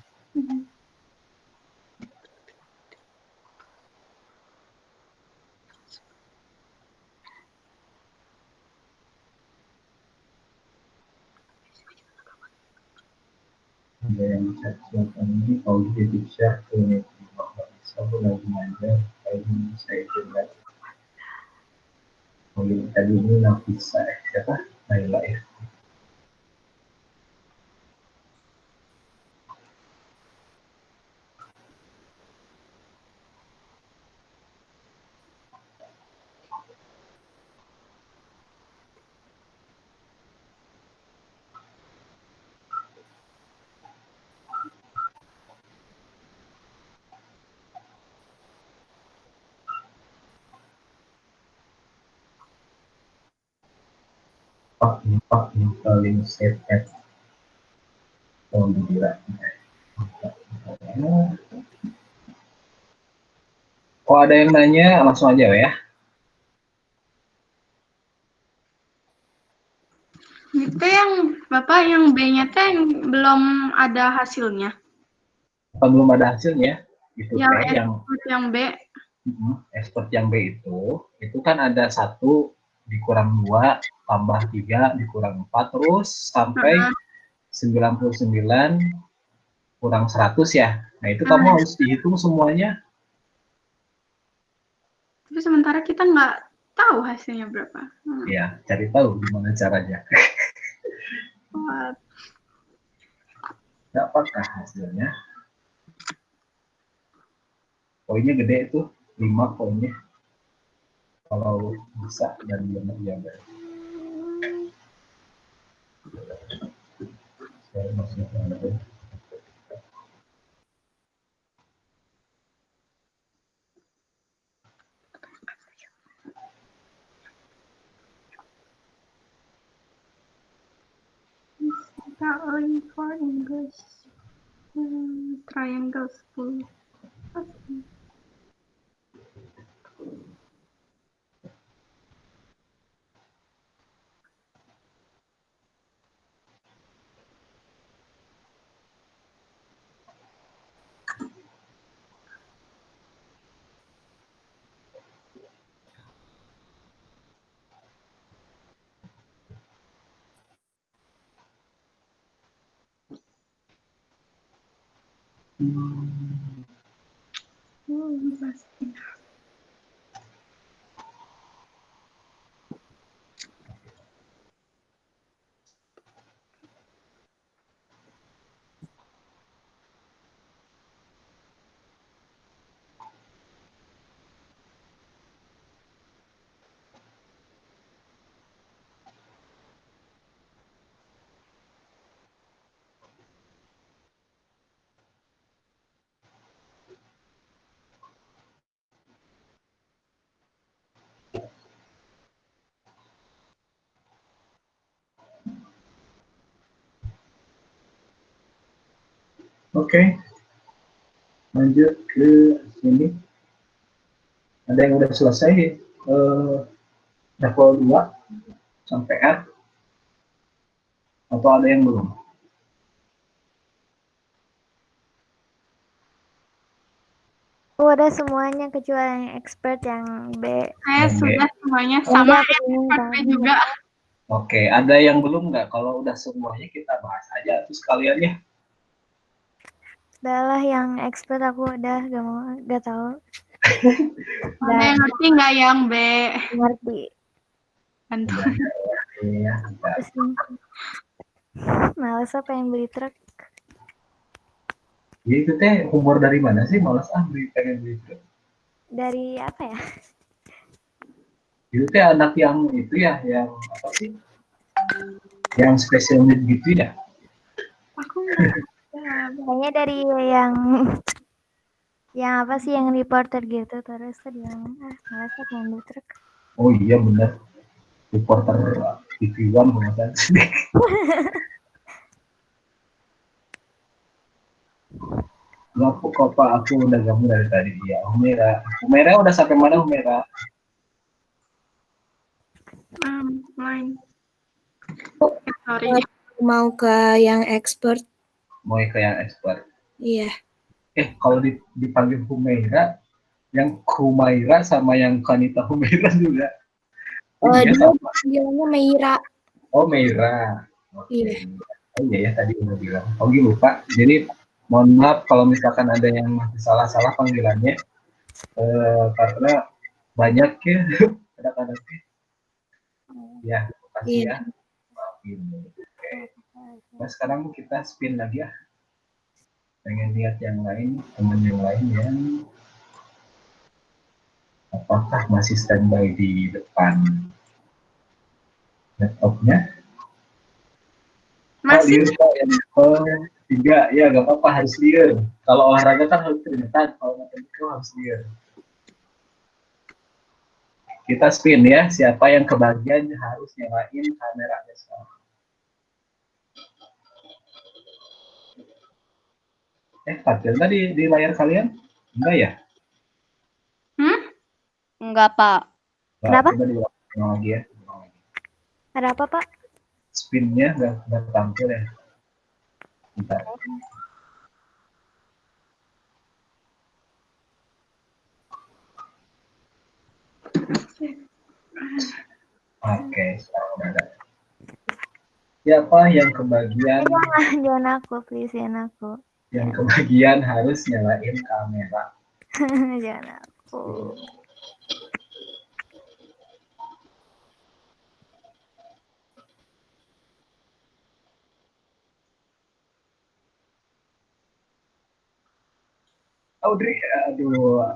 Ada yang chat silakan ini kalau jadi share ke saya lagi ngajar ini saya coba tadi ini Nafisa siapa Naila ya. Pak ini paling safe at dira. Kalau ada yang nanya langsung aja ya. Itu yang Bapak yang B-nya teh belum ada hasilnya. Belum ada hasilnya. Itu Yang teh yang B. Expert yang B itu kan ada 1 dikurang 2 tambah 3 dikurang 4 terus sampai 99 kurang 100 ya. Nah itu kamu harus dihitung semuanya. Tapi sementara kita nggak tahu hasilnya berapa. Ya, cari tahu gimana caranya. Dapatkah hasilnya? Poinnya gede itu, 5 poinnya. Kalau bisa dan dia menjaga. Saya masih ada. Only for English triangle school. Oke. Lanjut ke sini. Ada yang udah selesai level 2 sampai R atau ada yang belum? Udah semuanya kecuali yang expert yang B. Saya sudah semuanya sama expert B juga. Oke, ada yang belum nggak? Kalau udah semuanya kita bahas aja terus kalian ya. Udahlah yang expert aku udah gak tahu. Ada yang ngerti nggak yang B? Ngerti. Bantu. Iya, Terus males pengen beli truk. ya itu teh humor dari mana sih? Malas pengen beli truk. Dari apa ya? Itu teh anak yang itu ya, yang apa sih? Yang special need gitu ya? Aku nggak. Kayaknya dari yang apa sih yang reporter gitu terus tuh bilang malas pengen beli truk. Oh iya benar. Reporter TV One bukan? Ngaku kok Pak, aku udah gabung dari tadi. Ya, Humera udah sampai mana Humera? Main. Sorry. Mau ke yang expert. Mau ke yang expert. Iya. Kalau dipanggil Humera, yang Humaira sama yang Kanita Humaira juga. Dia panggilannya Meira. Oh Meira. Iya. Oh iya ya tadi udah bilang. Oh gitu lupa. Jadi mohon maaf kalau misalkan ada yang masih salah-salah panggilannya. Karena banyak ya kadang-kadang. Ya, makasih ya. Maafin. Oke. Nah sekarang kita spin lagi ya. Pengen lihat yang lain, teman yang lain yang apakah masih standby di depan laptopnya? Masih. Tidak, ya gak apa-apa harus liar. Kalau olahraga kan harus keringetan, kalau matematika harus liar. Kita spin ya, siapa yang kebagian harus nyalain kameranya sekarang. Tampil nggak di layar kalian? Enggak ya? Enggak, Pak. Kenapa? Coba diulang lagi ya. Ada apa, Pak? Spinnya nggak tampil ya. Bentar. Oke, sekarang udah ada. Siapa yang kebagian? Jangan aku, please, jangan aku. Yang kebagian harus nyalain kamera. Jangan aku. Audrey, aduh.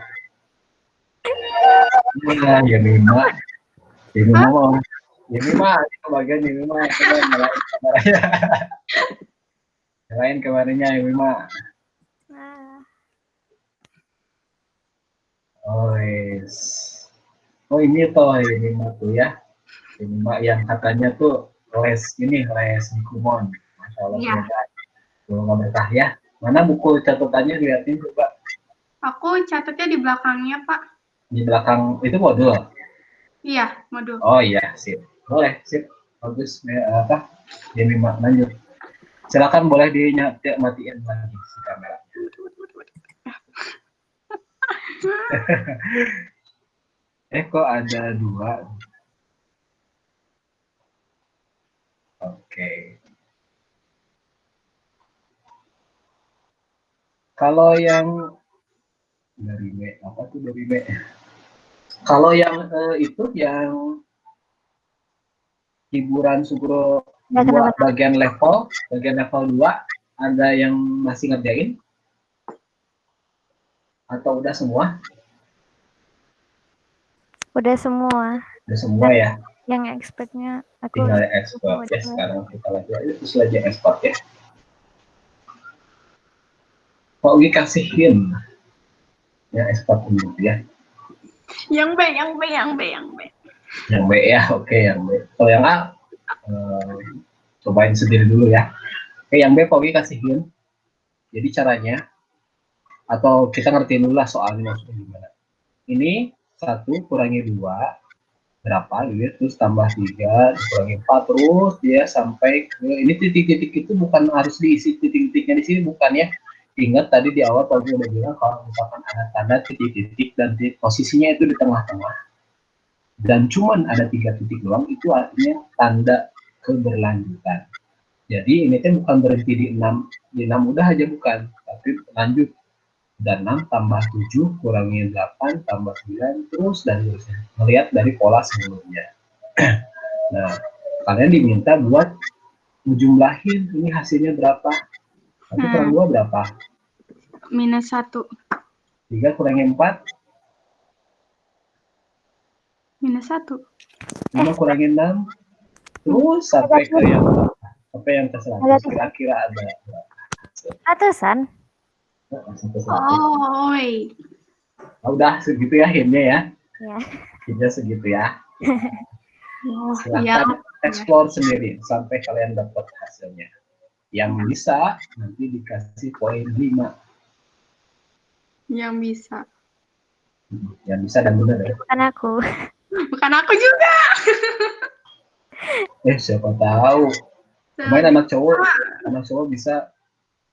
Nah, ya Mima. Ini kebagian ini mah nyalain kameranya. Nyalain kameranya ya Mima. Oh ini toh ini mah tuh ya. Ini mah yang katanya tuh les di Kumon. Masya Allah ya. Semoga berkah ya. Mana buku catatannya dilihatin coba. Aku catatnya di belakangnya, Pak. Di belakang itu modul. Iya, modul. Oh iya, sip. Boleh, sip. Bagus. Ini mah lanjut. Silakan boleh matiin lagi si kamera. Kok ada 2? Oke. Kalau yang dari B, apa tuh dari B? Kalau yang itu yang hiburan Sugro 2 bagian level 2 ada yang masih ngerjain? Atau udah semua? Udah semua. Udah semua ya? Yang expertnya aku tinggal export ya. Sekarang kita lagi export ya. Pak Ugi kasihin yang export dulu ya. Yang B. Yang B ya, oke yang B. Kalau yang A cobain sendiri dulu ya. Oke, yang B Pak Ugi kasihin. Jadi caranya atau kita ngertiin dulu lah soalnya maksudnya gimana. Ini 1 kurangi 2 berapa gitu, terus tambah 3 kurangi 4 terus dia sampai ke ini titik-titik itu bukan harus diisi titik-titiknya di sini bukan ya. Ingat tadi di awal Pak udah bilang kalau misalkan ada tanda titik-titik dan posisinya itu di tengah-tengah dan cuman ada 3 titik doang itu artinya tanda keberlanjutan. Jadi ini kan bukan berhenti di 6 udah aja bukan, tapi lanjut dan 6 tambah 7 kurangi 8 tambah 9 terus dan terusnya. Melihat dari pola sebelumnya. Nah, kalian diminta buat menjumlahin ini hasilnya berapa. Satu kurang 2 berapa? -1. 3 kurangi 4? -1. 5 kurangi 6? Terus sampai ke yang ke 100. Kira-kira ada berapa? Ratusan. Oh, Nah, udah segitu ya hintnya ya. Ya. Hintnya segitu ya. ya. Silahkan explore sendiri sampai kalian dapat hasilnya. Yang bisa nanti dikasih poin 5. Yang bisa. Yang bisa dan benar ya. Bukan aku. Bukan aku juga. Siapa tahu. Main anak cowok bisa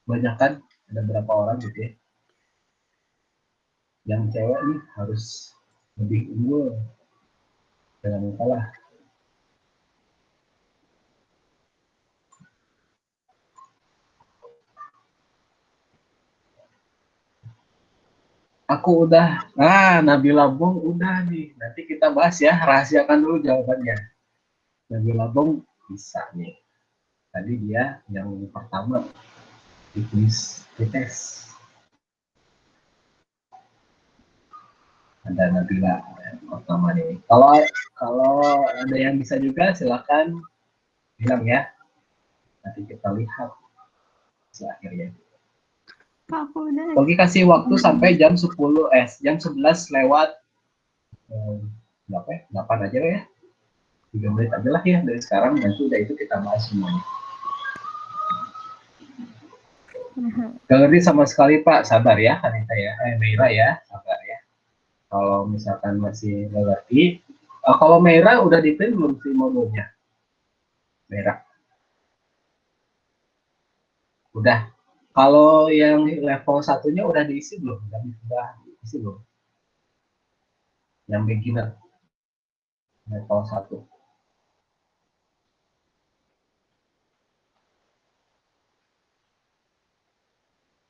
banyak kan, ada berapa orang gitu ya. Yang cewek nih harus lebih unggul. Jangan kalah. Aku udah. Nabila Bong udah nih. Nanti kita bahas ya, rahasiakan dulu jawabannya. Nabila Bong bisa nih. Tadi dia yang pertama di quiz tes. Ada Nabila yang pertama nih. Kalau ada yang bisa juga silakan bilang ya. Nanti kita lihat akhirnya. Oke, kasih waktu sampai jam 10 jam 11 lewat berapa ya? 8 aja ya. 3 menit aja lah ya dari sekarang, nanti udah itu kita bahas semuanya. Gak ngerti sama sekali Pak, sabar ya Anita ya, Meira ya, sabar ya. Kalau misalkan masih gak ngerti, kalau Meira udah di-print belum sih modulnya? Meira? Udah. Kalau yang level satunya udah diisi belum? Udah diisi belum? Yang beginner level 1.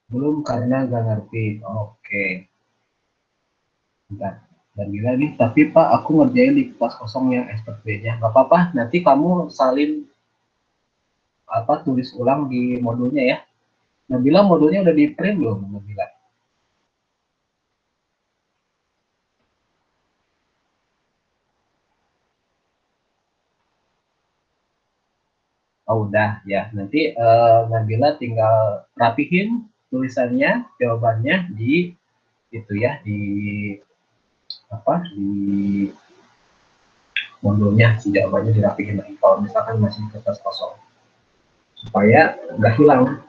Belum karena gak ngerti. Oke. Bentar. Dan gila nih, tapi Pak, aku ngerjain di kelas kosong yang expert B-nya. Gak apa-apa, nanti kamu salin tulis ulang di modulnya ya. Nabila modulnya udah di print belum, Nabila? Oh udah ya, nanti Nabila tinggal rapihin tulisannya, jawabannya di itu ya, di modulnya, si jawabannya dirapihin lagi kalau misalkan masih kertas kosong supaya nggak hilang.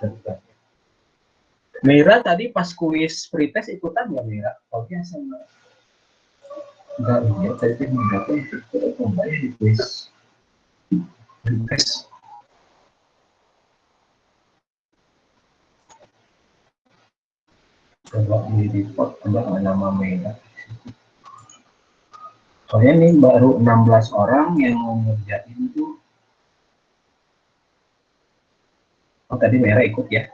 Mira tadi pas kuis pretest ikutan nggak Mira? Oh ya sama. Enggak lihat tadi Mira tuh ikut enggak ya di kuis pretest. Coba di report ada nama Mira. Soalnya ini baru 16 orang yang mau ngerjain tuh. Oh tadi Mira ikut ya?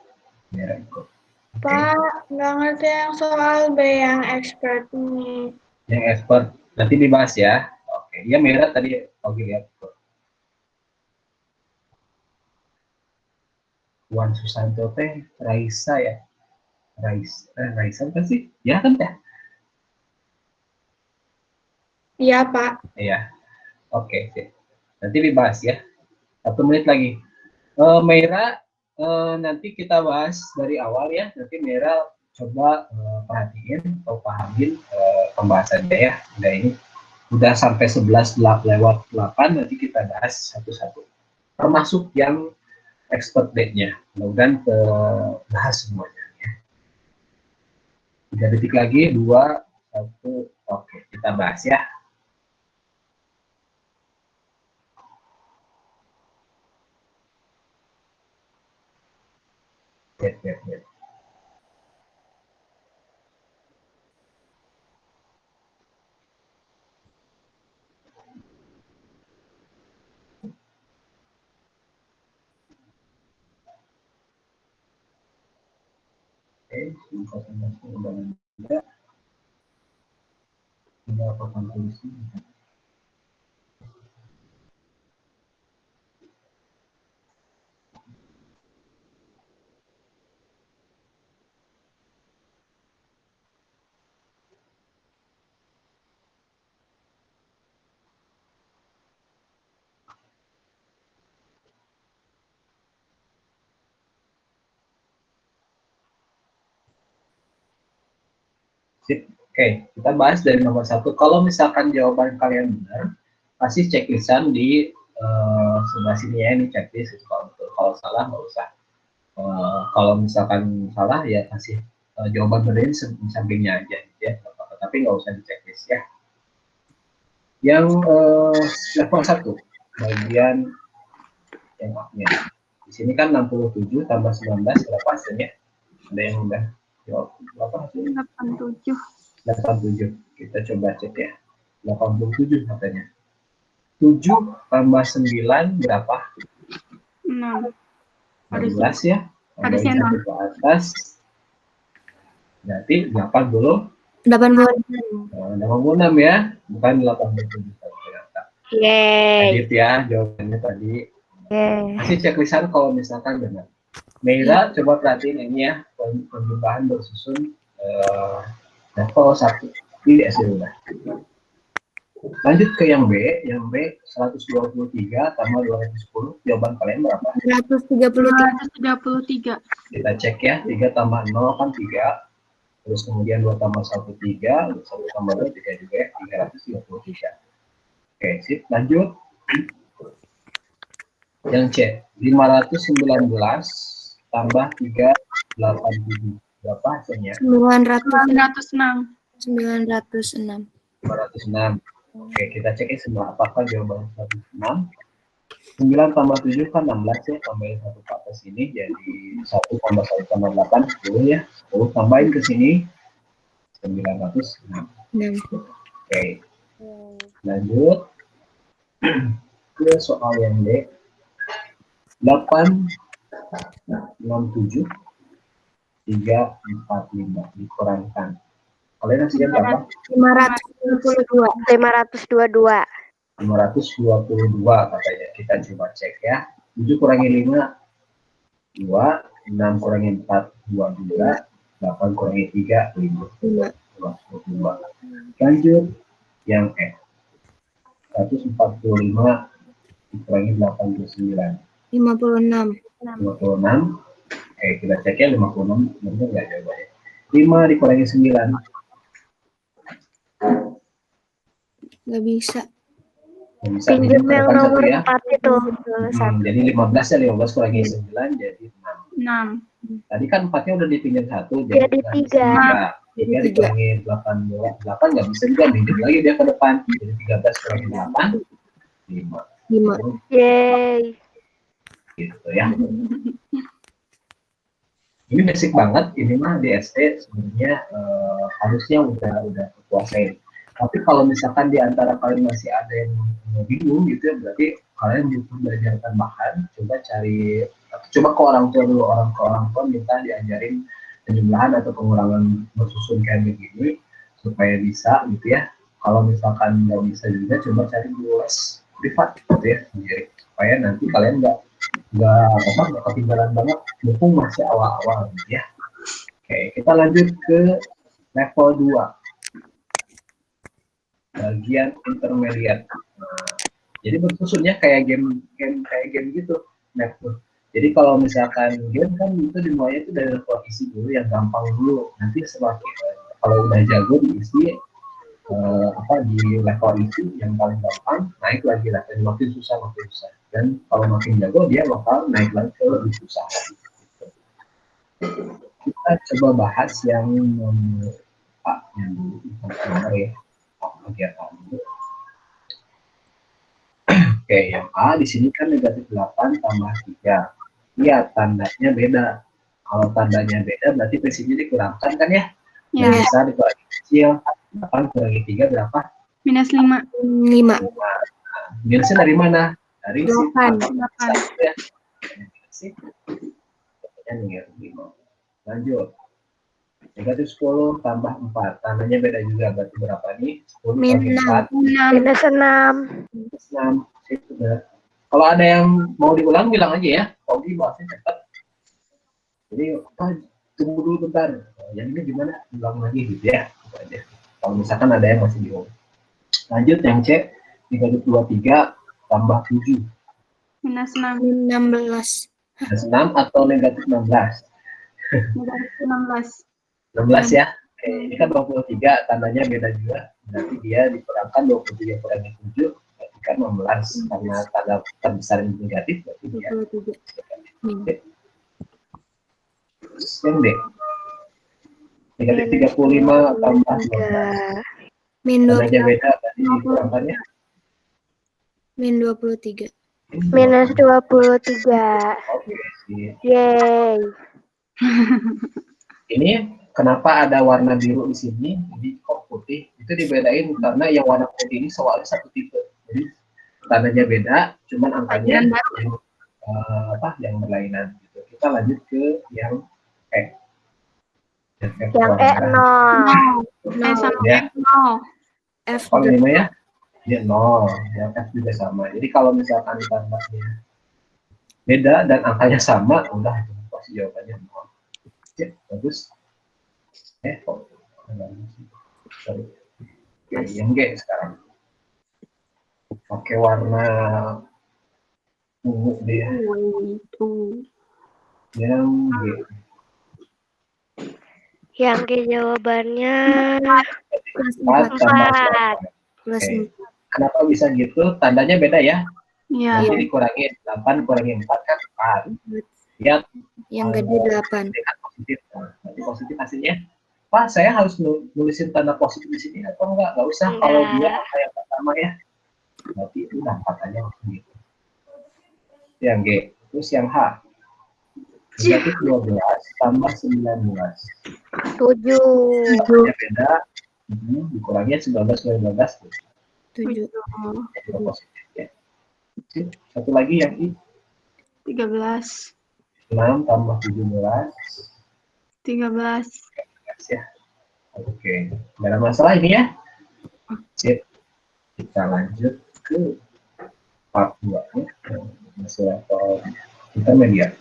Mira ikut. Pak, nggak ngerti yang soal B yang expert ini. Yang expert nanti dibahas ya. Oke, ya Mira tadi Ogi lihat. Wan Susanto teh Raisa ya. Raisa apa sih? Ya kan ya? Iya, Pak. Iya. Oke, sip. Nanti dibahas ya. 1 menit lagi. Meira, nanti kita bahas dari awal ya. Nanti Meira coba perhatiin atau pahamin pembahasannya ya. Udah ini udah sampai 11 lewat 8, nanti kita bahas satu-satu. Termasuk yang expert date-nya. Mudah-mudahan bahas semuanya ya. 3 detik lagi, 2, 1. Oke, kita bahas ya. Yep. Oke. Info semester udah ada. Tinggal papan tulisnya. Oke, kita bahas dari nomor 1. Kalau misalkan jawaban kalian benar, pasti checklistan di sebelah sini ya, ini checklist. Kalau salah nggak usah. Kalau misalkan salah ya kasih jawaban benar di sampingnya aja, ya. Tapi nggak usah di checklist ya. Yang level 1, bagian yang A-nya. Di sini kan 67 tambah 19 berapa hasilnya? Ada yang udah jawab berapa hasilnya? 87. 87. Kita coba cek ya. 87 katanya. 7 tambah 9 berapa? 6. 16 ya. Harusnya Tambahin 1 ke atas. Berarti 80. 86 ya. Bukan 87 ternyata. Yeay. Adit ya jawabannya tadi. Yeay. Masih checklistan kalau misalkan benar. Meira coba perhatiin ini ya. Penjumlahan bersusun level 1. Ini hasil udah. Lanjut ke yang B 123 tambah 210, jawaban kalian berapa? 233. Kita cek ya, 3 tambah 0 kan 3, terus kemudian 2 tambah 1 3, 1 tambah 2 3 juga ya, 333. Oke, sip, lanjut. Yang C, 519 tambah 387, berapa hasilnya? 906. 906. 506. Oke, kita cek ya sebelah apakah jawaban 106. 9 tambah 7 kan 16 ya, tambahin 1 ke atas ini jadi 1 tambah 1 tambah 8, 10 ya. 10 tambahin ke sini 906. Oke, lanjut ke soal yang D. 867 345 dikurangkan. Kalian hasilnya berapa? 522. 522 katanya. Kita coba cek ya. 7 kurangi 5, 2. 6 kurangi 4, 22. 8 kurangi 3, 5. 22. Lanjut yang E. 145 dikurangi 89. 56. 56. Oke, kita cek ya 56. Benar nggak jawabannya? 5 dikurangi 9. Nggak bisa. Bisa Pinjam yang nomor 4 itu. Jadi 15 ya, 15 kurangi 9 jadi 6. 6. Tadi kan 4-nya udah dipinjam 1 Jadi 3. 3 dikurangi 8 nggak bisa juga, pinjam lagi dia ke depan. Jadi 13 kurangi 8 5. Yeay. Gitu ya. Ini basic banget, ini mah di SD sebenarnya harusnya udah kuasain. Tapi kalau misalkan di antara kalian masih ada yang bingung gitu ya, berarti kalian butuh belajar tambahan. Coba ke orang tua dulu, orang tua minta diajarin penjumlahan atau pengurangan bersusun kayak begini supaya bisa gitu ya. Kalau misalkan nggak bisa juga, coba cari guru les privat gitu ya sendiri, supaya nanti kalian nggak ketinggalan banget, mumpung masih awal-awal gitu ya. Oke, kita lanjut ke level 2. Bagian intermediate. Jadi bersusunnya kayak game gitu. Jadi kalau misalkan game kan itu dimulainya itu dari level isi dulu yang gampang dulu. Nanti semakin kalau udah jago diisi di level isi yang paling gampang, naik lagi level makin susah. Dan kalau makin jago dia bakal naik lagi ke lebih susah. Kita coba bahas yang nomor A yang dulu nomor ya. Oke, yang A di sini kan negatif 8 tambah 3. Iya, tandanya beda. Kalau tandanya beda berarti prinsipnya dikurangkan kan ya? Ya. Yang besar dikurangi kecil. 8 kurangi 3 berapa? Minus 5. 5. Minusnya dari mana? Dari 8. ya. Lanjut. Negatif 10 tambah 4. Tandanya beda juga. Berarti berapa nih? 10 Min kali 4. Minus 6. Minus 6. Sudah. Kalau ada yang mau diulang, bilang aja ya. Ogi bahasnya cepat. Jadi, tunggu dulu bentar. Yang ini gimana? Ulang lagi gitu ya. Gitu aja. Kalau misalkan ada yang masih bingung. Lanjut yang C. Negatif 23 tambah 7. Minus 6. Min 16. Minus 6 atau negatif 16? Negatif 16. 16 ya. Oke, ini kan 23, tandanya beda juga. Berarti dia dikurangkan 23 kurangi 7, berarti kan 16. Karena tanda terbesar yang negatif, berarti dia 23. negatif. Terus yang D. Negatif 35 tambah 12. Min Tandanya 20. beda, berarti dikurangkannya. Min 23. Minus 23. Oke, sip. Yeay. Ini kenapa ada warna biru di sini, jadi kok putih? Itu dibedain karena yang warna putih ini soalnya satu tipe. Jadi tandanya beda, cuman angkanya yang berlainan. Gitu. Kita lanjut ke yang E. Yang E 0. Sama Ya. 0. F Kalau juga. ini ya, dia 0. Yang F juga sama. Jadi kalau misalkan tandanya beda dan angkanya sama, udah itu pasti jawabannya 0. Ya, bagus. Sorry. Oke, yang G sekarang. Pakai warna ungu dia. Yang G. Yang G jawabannya Plus 4 4. tambah 8. Plus Oke. 4. Kenapa bisa gitu? Tandanya beda ya. Iya. Jadi kurangi 8 kurangi 4 kan 4. Lihat Yang gede 8. dengan positif. Nah, nanti positif hasilnya. Pak, saya harus nulisin tanda positif di sini atau enggak? Enggak usah. Enggak. Kalau dia angka yang pertama ya. Berarti itu udah 4 aja langsung gitu. Yang G. Terus yang H. Negatif 12 tambah 19. 7. Ya beda. Dikurangnya 19 dari 12. 7. Itu positif ya. Satu lagi yang I. 13. 6 tambah 17. 13. Ya. Oke. Nggak ada masalah ini ya. Sip. Kita lanjut ke part 2 ya. Masih level intermediate.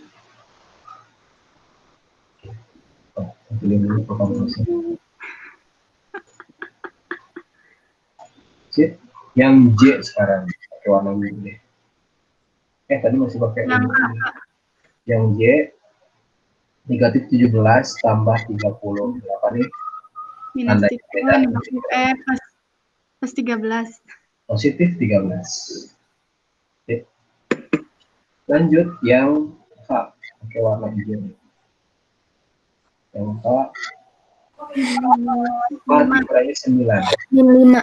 Pilih dulu performance. Sip. Yang J sekarang pakai warna biru deh. Tadi masih pakai Yang ini. Yang J negatif 17 tambah 30 berapa nih? Minus Tandanya 3. beda. Negatif plus 13. Positif 13. Sip. Lanjut yang H pakai warna hijau. Yang H dikurangi 9. Min 5.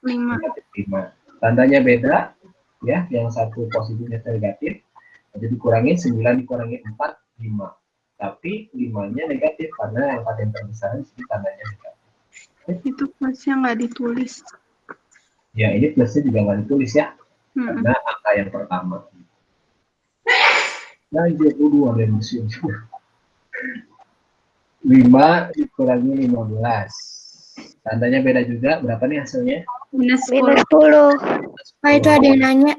5. Negatif 5. Tandanya beda ya, yang satu positifnya negatif, jadi dikurangi 9 dikurangi 4 5. Tapi 5-nya negatif karena yang paling terbesar di sini tandanya negatif. Itu plusnya nggak ditulis. Ya ini plusnya juga nggak ditulis ya, karena angka yang pertama. Lanjut dulu ada museum. 5 dikurangi 15. Tandanya beda juga, berapa nih hasilnya? Minus 10. Minus 10. Pak, itu ada yang nanya.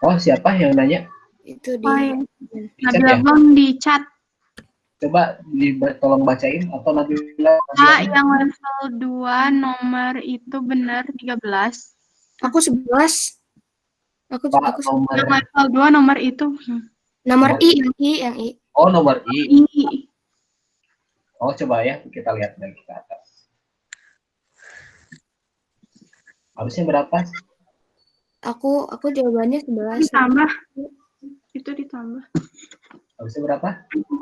Oh, siapa yang nanya? Itu di Oh, iya. Di chat Nabila ya? belum di chat. Coba tolong bacain atau Nabila. Kak, yang level 2 nomor itu benar 13. Aku 11. Aku Pak, Yang level 2 nomor itu. nomor I, yang I. Oh, nomor I. I. Oh, coba ya, kita lihat lagi ke atas. Harusnya berapa? Aku jawabannya 11. Ditambah. Itu ditambah. Harusnya berapa?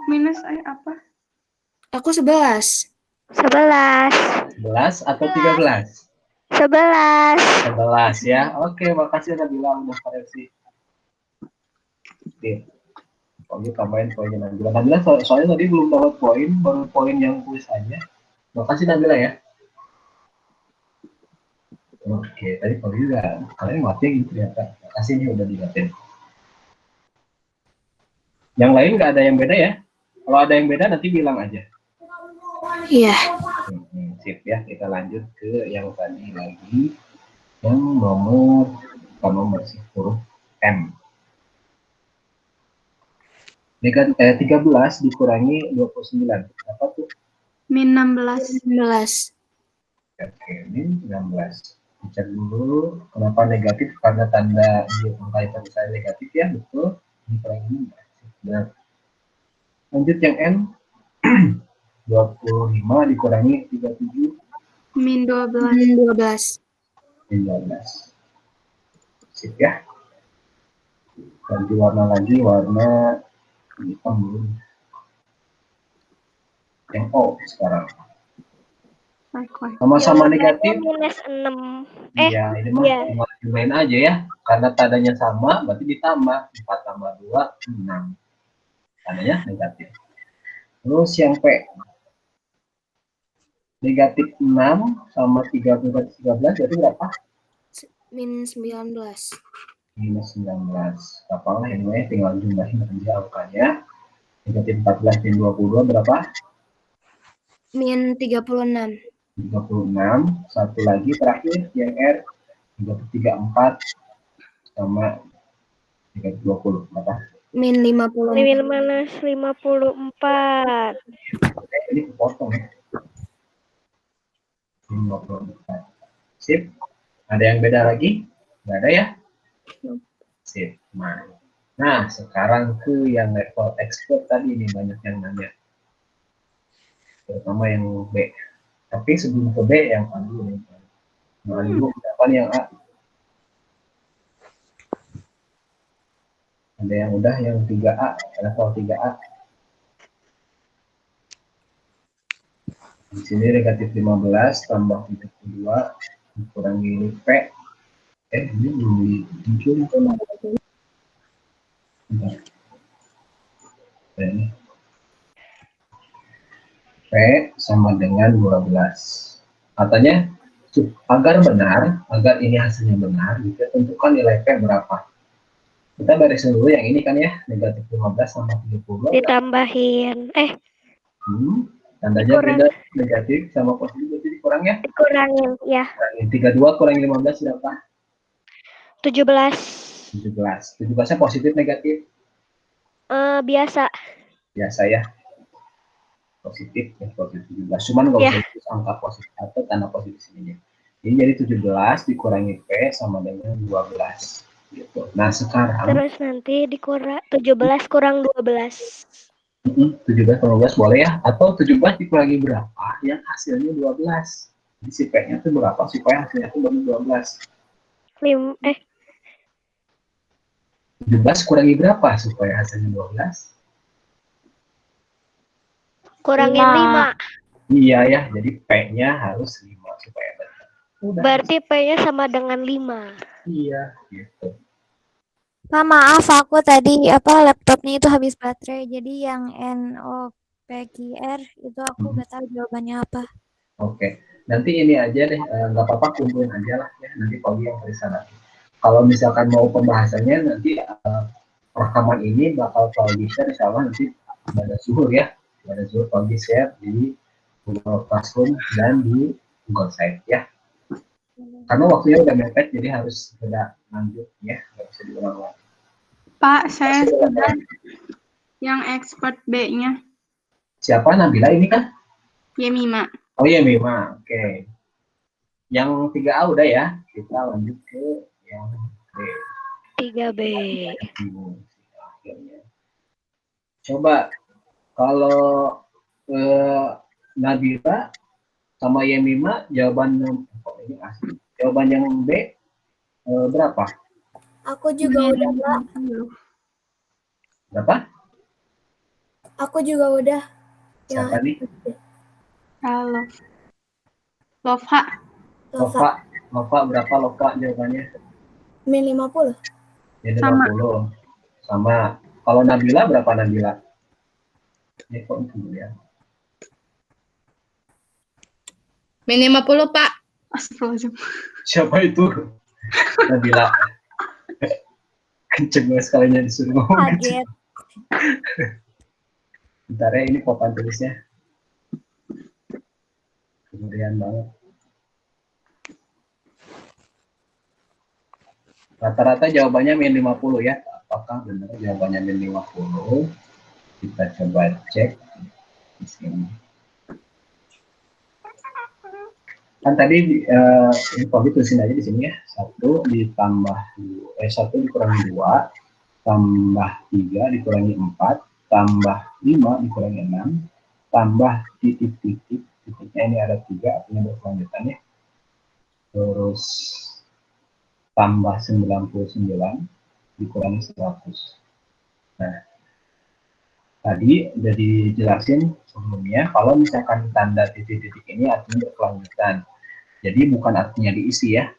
Minus apa? Aku 11. 11. 11 atau 13? 11. 11 ya. Oke, makasih Nabila udah koreksi. Oke. Kalau gitu tambahin poinnya Nabila. Nabila soalnya tadi belum dapat poin, baru poin yang kuis aja. Makasih Nabila ya. Oke, tadi kalau juga kalian ngelatih gitu ternyata. Makasih nih udah dilatih. Yang lain nggak ada yang beda ya? Kalau ada yang beda nanti bilang aja. Iya. Sip ya, kita lanjut ke yang tadi lagi. Yang nomor, bukan nomor sih, huruf M. 13 dikurangi 29. Apa tuh? Min 16. 16. Oke, min 16. Dicek dulu kenapa negatif, karena tanda di angka itu misalnya negatif ya, betul. Dikurangi. Benar. Lanjut yang N. 25 dikurangi 37. Min 12. Min 12. Min 12. Sip ya. Ganti warna lagi, warna hitam dulu. Yang O sekarang. Sama-sama negatif. Minus 6. Iya, ini mah cuma main aja ya. Karena tandanya sama, berarti ditambah. 4 tambah 2, 6. Tandanya negatif. Terus yang P. Negatif 6 sama 13 berarti berapa? Min 19. Minus 19. Apalah ini, tinggal jumlahin aja angkanya. Negatif 14 dan 22 berapa? Min 36. 36. Satu lagi terakhir yang R. 34 sama 20 berapa? Min 50. Min minus 54. Ini kepotong ya. 54. Sip. Ada yang beda lagi? Nggak ada ya? Sip. Nah, sekarang ke yang level expert tadi nih, banyak yang nanya. Terutama yang B. Tapi sebelum ke B, yang A dulu nih. Yang A dulu, berapa nih yang A? Ada yang udah, yang 3A, level 3A. Di sini negatif 15 tambah 32 dikurangi P. Ini belum muncul itu. P sama dengan 12. Katanya agar benar, agar ini hasilnya benar, kita tentukan nilai P berapa. Kita barisin dulu yang ini kan ya, negatif 15 sama 30. Ditambahin. Tandanya beda, negatif sama positif, berarti dikurang ya? Dikurangin, ya. 32 kurangi 15 berapa? 17. 17-nya positif negatif? Biasa. Biasa ya. Positif ya, positif 17. Cuman nggak usah tulis angka positif atau tanda positif sini. Ini jadi 17 dikurangi P sama dengan 12. Gitu. Nah sekarang. Terus nanti dikurang 17 kurang 12. 17 kurang 12 boleh ya? Atau 17 dikurangi berapa yang hasilnya 12? Jadi si P-nya itu berapa supaya hasilnya itu baru 12? 17 kurangi berapa supaya hasilnya 12? Kurangin 5. Iya ya, jadi P-nya harus 5 supaya benar. Berarti P-nya sama dengan 5. Iya, gitu. Pak, maaf aku tadi laptopnya itu habis baterai. Jadi yang NOPQR itu aku nggak tahu jawabannya apa. Oke. Nanti ini aja deh, nggak apa-apa kumpulin aja lah ya, nanti Paugi yang periksa lagi. Kalau misalkan mau pembahasannya nanti rekaman ini bakal Paugi share insya Allah nanti pada zuhur ya. Pada zuhur Paugi share di Google Classroom dan di Google Site ya. Karena waktunya udah mepet jadi harus beda lanjut ya, nggak bisa diulang lagi. Pak, saya sudah yang expert B-nya. Siapa Nabila ini kan? Yemima. Oh iya Mima, oke. Yang 3A udah ya, kita lanjut ke yang B. 3B. Coba kalau Nabila sama Yemima jawaban yang B berapa? Aku juga udah, Mbak. Berapa? Aku juga udah. Siapa nih? Halo. Lova. Lova berapa Lova jawabannya? Min 50. Min 50. Sama. Kalau Nabila berapa Nabila? Ini kok dulu ya. Min 50, Pak. Astagfirullahaladzim. Siapa itu? Nabila. Kenceng sekalinya disuruh ngomong. Kaget. Bentar ya, ini papan tulisnya. Kemudian banget. Rata-rata jawabannya min 50 ya. Apakah benar jawabannya min 50? Kita coba cek di sini. Kan tadi info tulisin aja di sini ya. 1 ditambah 1 dikurangi 2 tambah 3 dikurangi 4 tambah 5 dikurangi 6 tambah titik-titik, titiknya ini ada 3 artinya berkelanjutan ya. Terus tambah 99 dikurangi 100. Nah, tadi udah dijelasin sebelumnya kalau misalkan tanda titik-titik ini artinya berkelanjutan. Jadi bukan artinya diisi ya,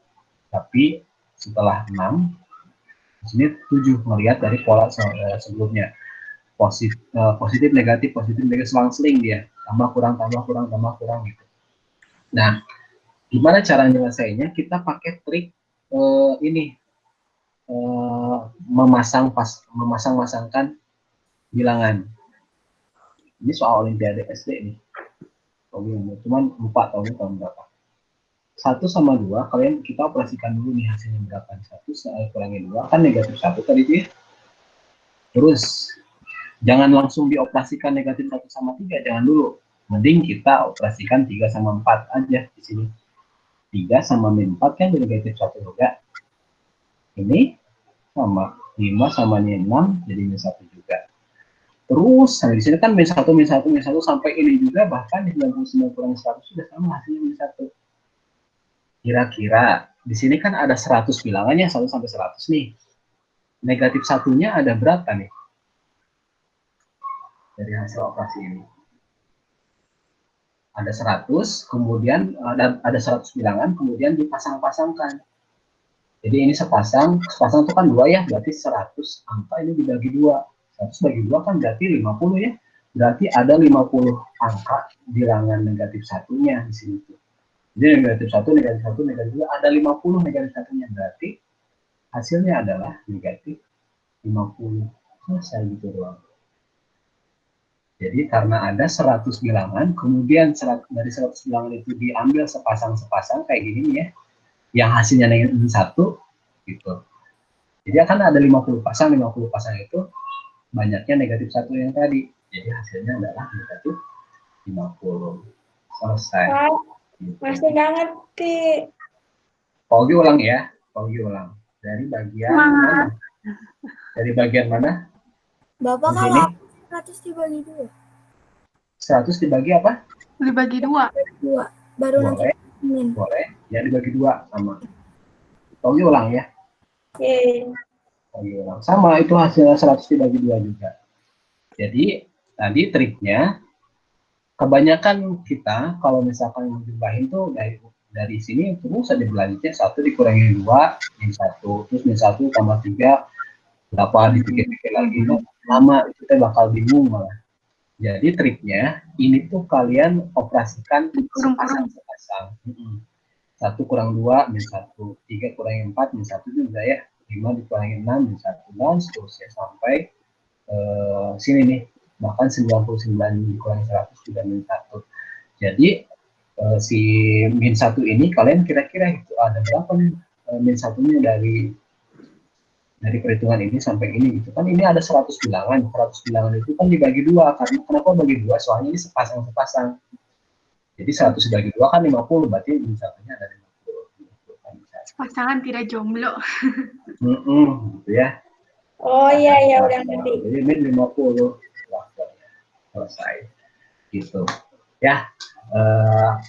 tapi setelah 6 di sini 7 melihat dari pola sebelumnya. Positif negatif selang-seling dia, tambah kurang gitu. Nah, gimana cara nyelesainnya? Kita pakai trik ini, memasang-masangkan bilangan. Ini soal Olimpiade SD nih. Cuman lupa tahun berapa. 1 sama 2, kalian kita operasikan dulu nih hasilnya berapa. 1 kurangi 2, kan negatif 1 tadi itu ya. Terus, jangan langsung dioperasikan negatif 1 sama 3, jangan dulu. Mending kita operasikan 3 sama 4 aja di sini. 3 sama min 4 kan negatif 1 juga. Ini sama 5 sama min 6 jadi min 1 juga. Terus, nah di sini kan min 1 sampai ini juga, bahkan di 99 kurang 100 sudah sama hasilnya min 1. Kira-kira di sini kan ada 100 bilangannya 1 sampai 100 nih. Negatif satunya ada berapa nih? Dari hasil operasi ini. Ada 100, kemudian ada 100 bilangan, kemudian dipasang-pasangkan. Jadi ini sepasang itu kan 2 ya, berarti 100 angka ini dibagi 2. 100 bagi 2 kan berarti 50 ya. Berarti ada 50 angka bilangan negatif satunya di sini tuh. Jadi negatif 1, negatif 1, negatif 2, ada 50 negatif satunya. Berarti hasilnya adalah negatif 50. Selesai gitu doang. Jadi karena ada 100 bilangan, kemudian dari 100 bilangan itu diambil sepasang-sepasang kayak gini ya, yang hasilnya negatif 1, gitu. Jadi akan ada 50 pasang itu banyaknya negatif 1 yang tadi. Jadi hasilnya adalah negatif 50. Selesai. Gitu. Masih nggak ngerti. Paugi ulang ya, Paugi ulang. Dari bagian mana? Dari bagian mana? Bapak kalau 100 dibagi 2. 100 dibagi apa? Dibagi 2. 2. Baru Boleh. nanti min. Boleh. Ya dibagi 2 sama. Paugi ulang ya. Oke. Paugi ulang. Sama itu hasilnya 100 dibagi 2 juga. Jadi tadi triknya kebanyakan kita kalau misalkan menjumlahin tuh dari sini terus ada berlanjutnya 1 dikurangi 2 min 1 terus min 1 tambah 3 berapa dipikir-pikir lagi lama kita bakal bingung malah. Jadi triknya ini tuh kalian operasikan sepasang. 1 kurang 2 min 1, 3 kurangi 4 min 1 juga ya, 5 dikurangi 6 min 1 dan seterusnya sampai sini nih. Bahkan 99 dikurangi 100 juga min 1. Jadi si min 1 ini kalian kira-kira itu ada berapa nih min 1-nya dari perhitungan ini sampai ini gitu kan. Ini ada 100 bilangan. 100 bilangan itu kan dibagi 2. Karena kenapa bagi 2? Soalnya ini sepasang-sepasang. Jadi 100 dibagi 2 kan 50, berarti min 1-nya ada 50. Pasangan tidak jomblo. Gitu ya. Oh iya udah ngerti. Jadi min 50. Selesai gitu ya.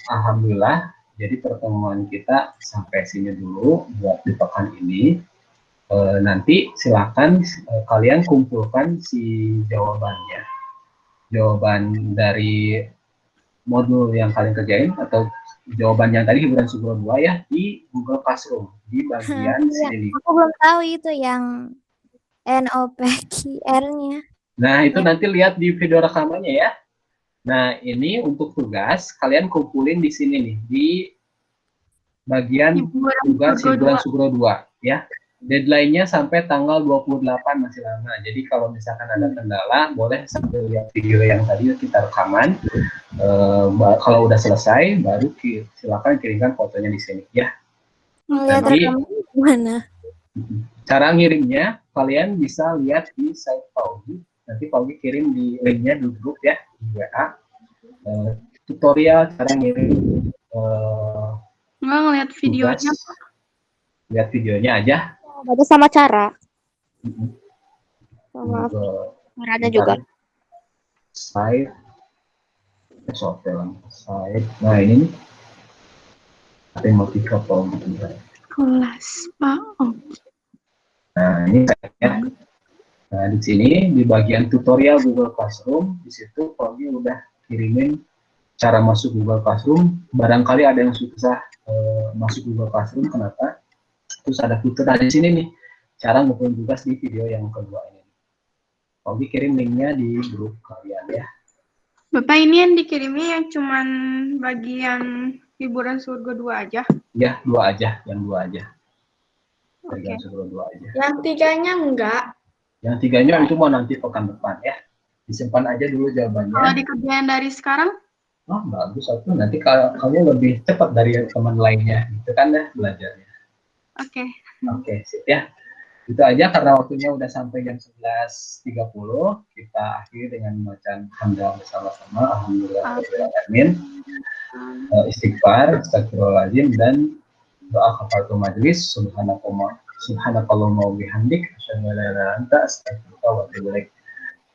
Alhamdulillah jadi pertemuan kita sampai sini dulu buat di pekan ini. Nanti silakan kalian kumpulkan si jawabannya, jawaban dari modul yang kalian kerjain atau jawaban yang tadi hiburan Sugro 2 ya di Google Classroom di bagian sini. Aku belum tahu itu yang NOPQR-nya. Nah, itu nanti lihat di video rekamannya ya. Nah, ini untuk tugas, kalian kumpulin di sini nih, di bagian tugas hiburan Sugro 2, ya. Deadline-nya sampai tanggal 28 masih lama. Jadi kalau misalkan ada kendala, boleh sambil lihat video yang tadi kita rekaman. Kalau udah selesai, baru silakan kirimkan fotonya di sini ya. Ngeliat Nanti rekaman gimana? cara ngirimnya kalian bisa lihat di site Paugi. Nanti Paugi kirim di linknya di grup ya, di WA. Tutorial cara ngirim Enggak ngeliat tugas. videonya. Lihat videonya aja. Berarti sama cara. Sama Caranya juga. Site. Site. Nah ini nih. Matematika Paugi. Kelas Pak Ogi. Nah ini saya. Nah di sini di bagian tutorial Google Classroom, di situ Paugi udah kirimin cara masuk Google Classroom. Barangkali ada yang susah masuk Google Classroom, kenapa? Terus ada fitur di sini nih, cara ngumpulin tugas di video yang kedua ini. Paugi kirim linknya di grup kalian ya. Bapak ini yang dikirimnya yang cuman bagian hiburan surga 2 aja? Ya, 2 aja, yang 2 aja. Oke. Surga 2 aja. Yang 3-nya enggak. Yang 3-nya itu mau nanti pekan depan ya. Disimpan aja dulu jawabannya. Kalau dikerjain dari sekarang? Oh, bagus. Satu nanti kamu lebih cepat dari teman lainnya. Gitu kan ya belajarnya. Oke. Oke, sip ya. Itu aja karena waktunya udah sampai jam 11.30. Kita akhiri dengan bacaan hamdalah bersama-sama. Alhamdulillahirrahmanirrahim. Istighfar, astagfirullahaladzim, dan doa kafaratul majelis. Subhanakallahumma wa bihamdik, asyhadu an la ilaha illa anta, astaghfiruka wa atubu ilaik.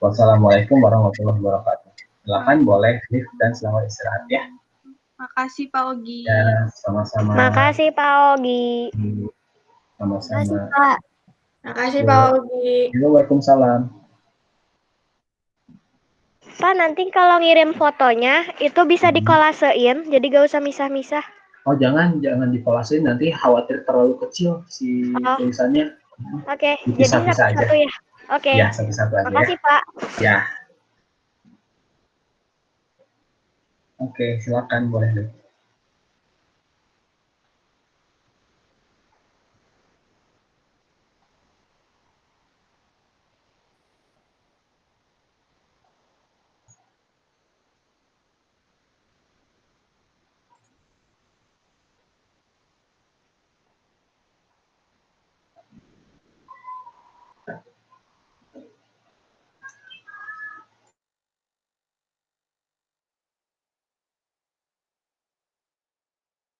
Wassalamualaikum warahmatullahi wabarakatuh. Silakan boleh lift dan selamat istirahat ya. Makasih Pak Ogi. Ya, sama-sama. Makasih Pak Ogi. Sama-sama. Makasih, Pak. Makasih Pak Ogi. Waalaikumsalam. Pak, nanti kalau ngirim fotonya itu bisa dikolasein, jadi gak usah misah-misah. Oh jangan dikolasin, nanti khawatir terlalu kecil si tulisannya. Oke, jadi Dipisah-pisah satu-satu ya. Oke. Ya, satu-satu aja. Makasih Pak. Ya. Oke, silakan boleh.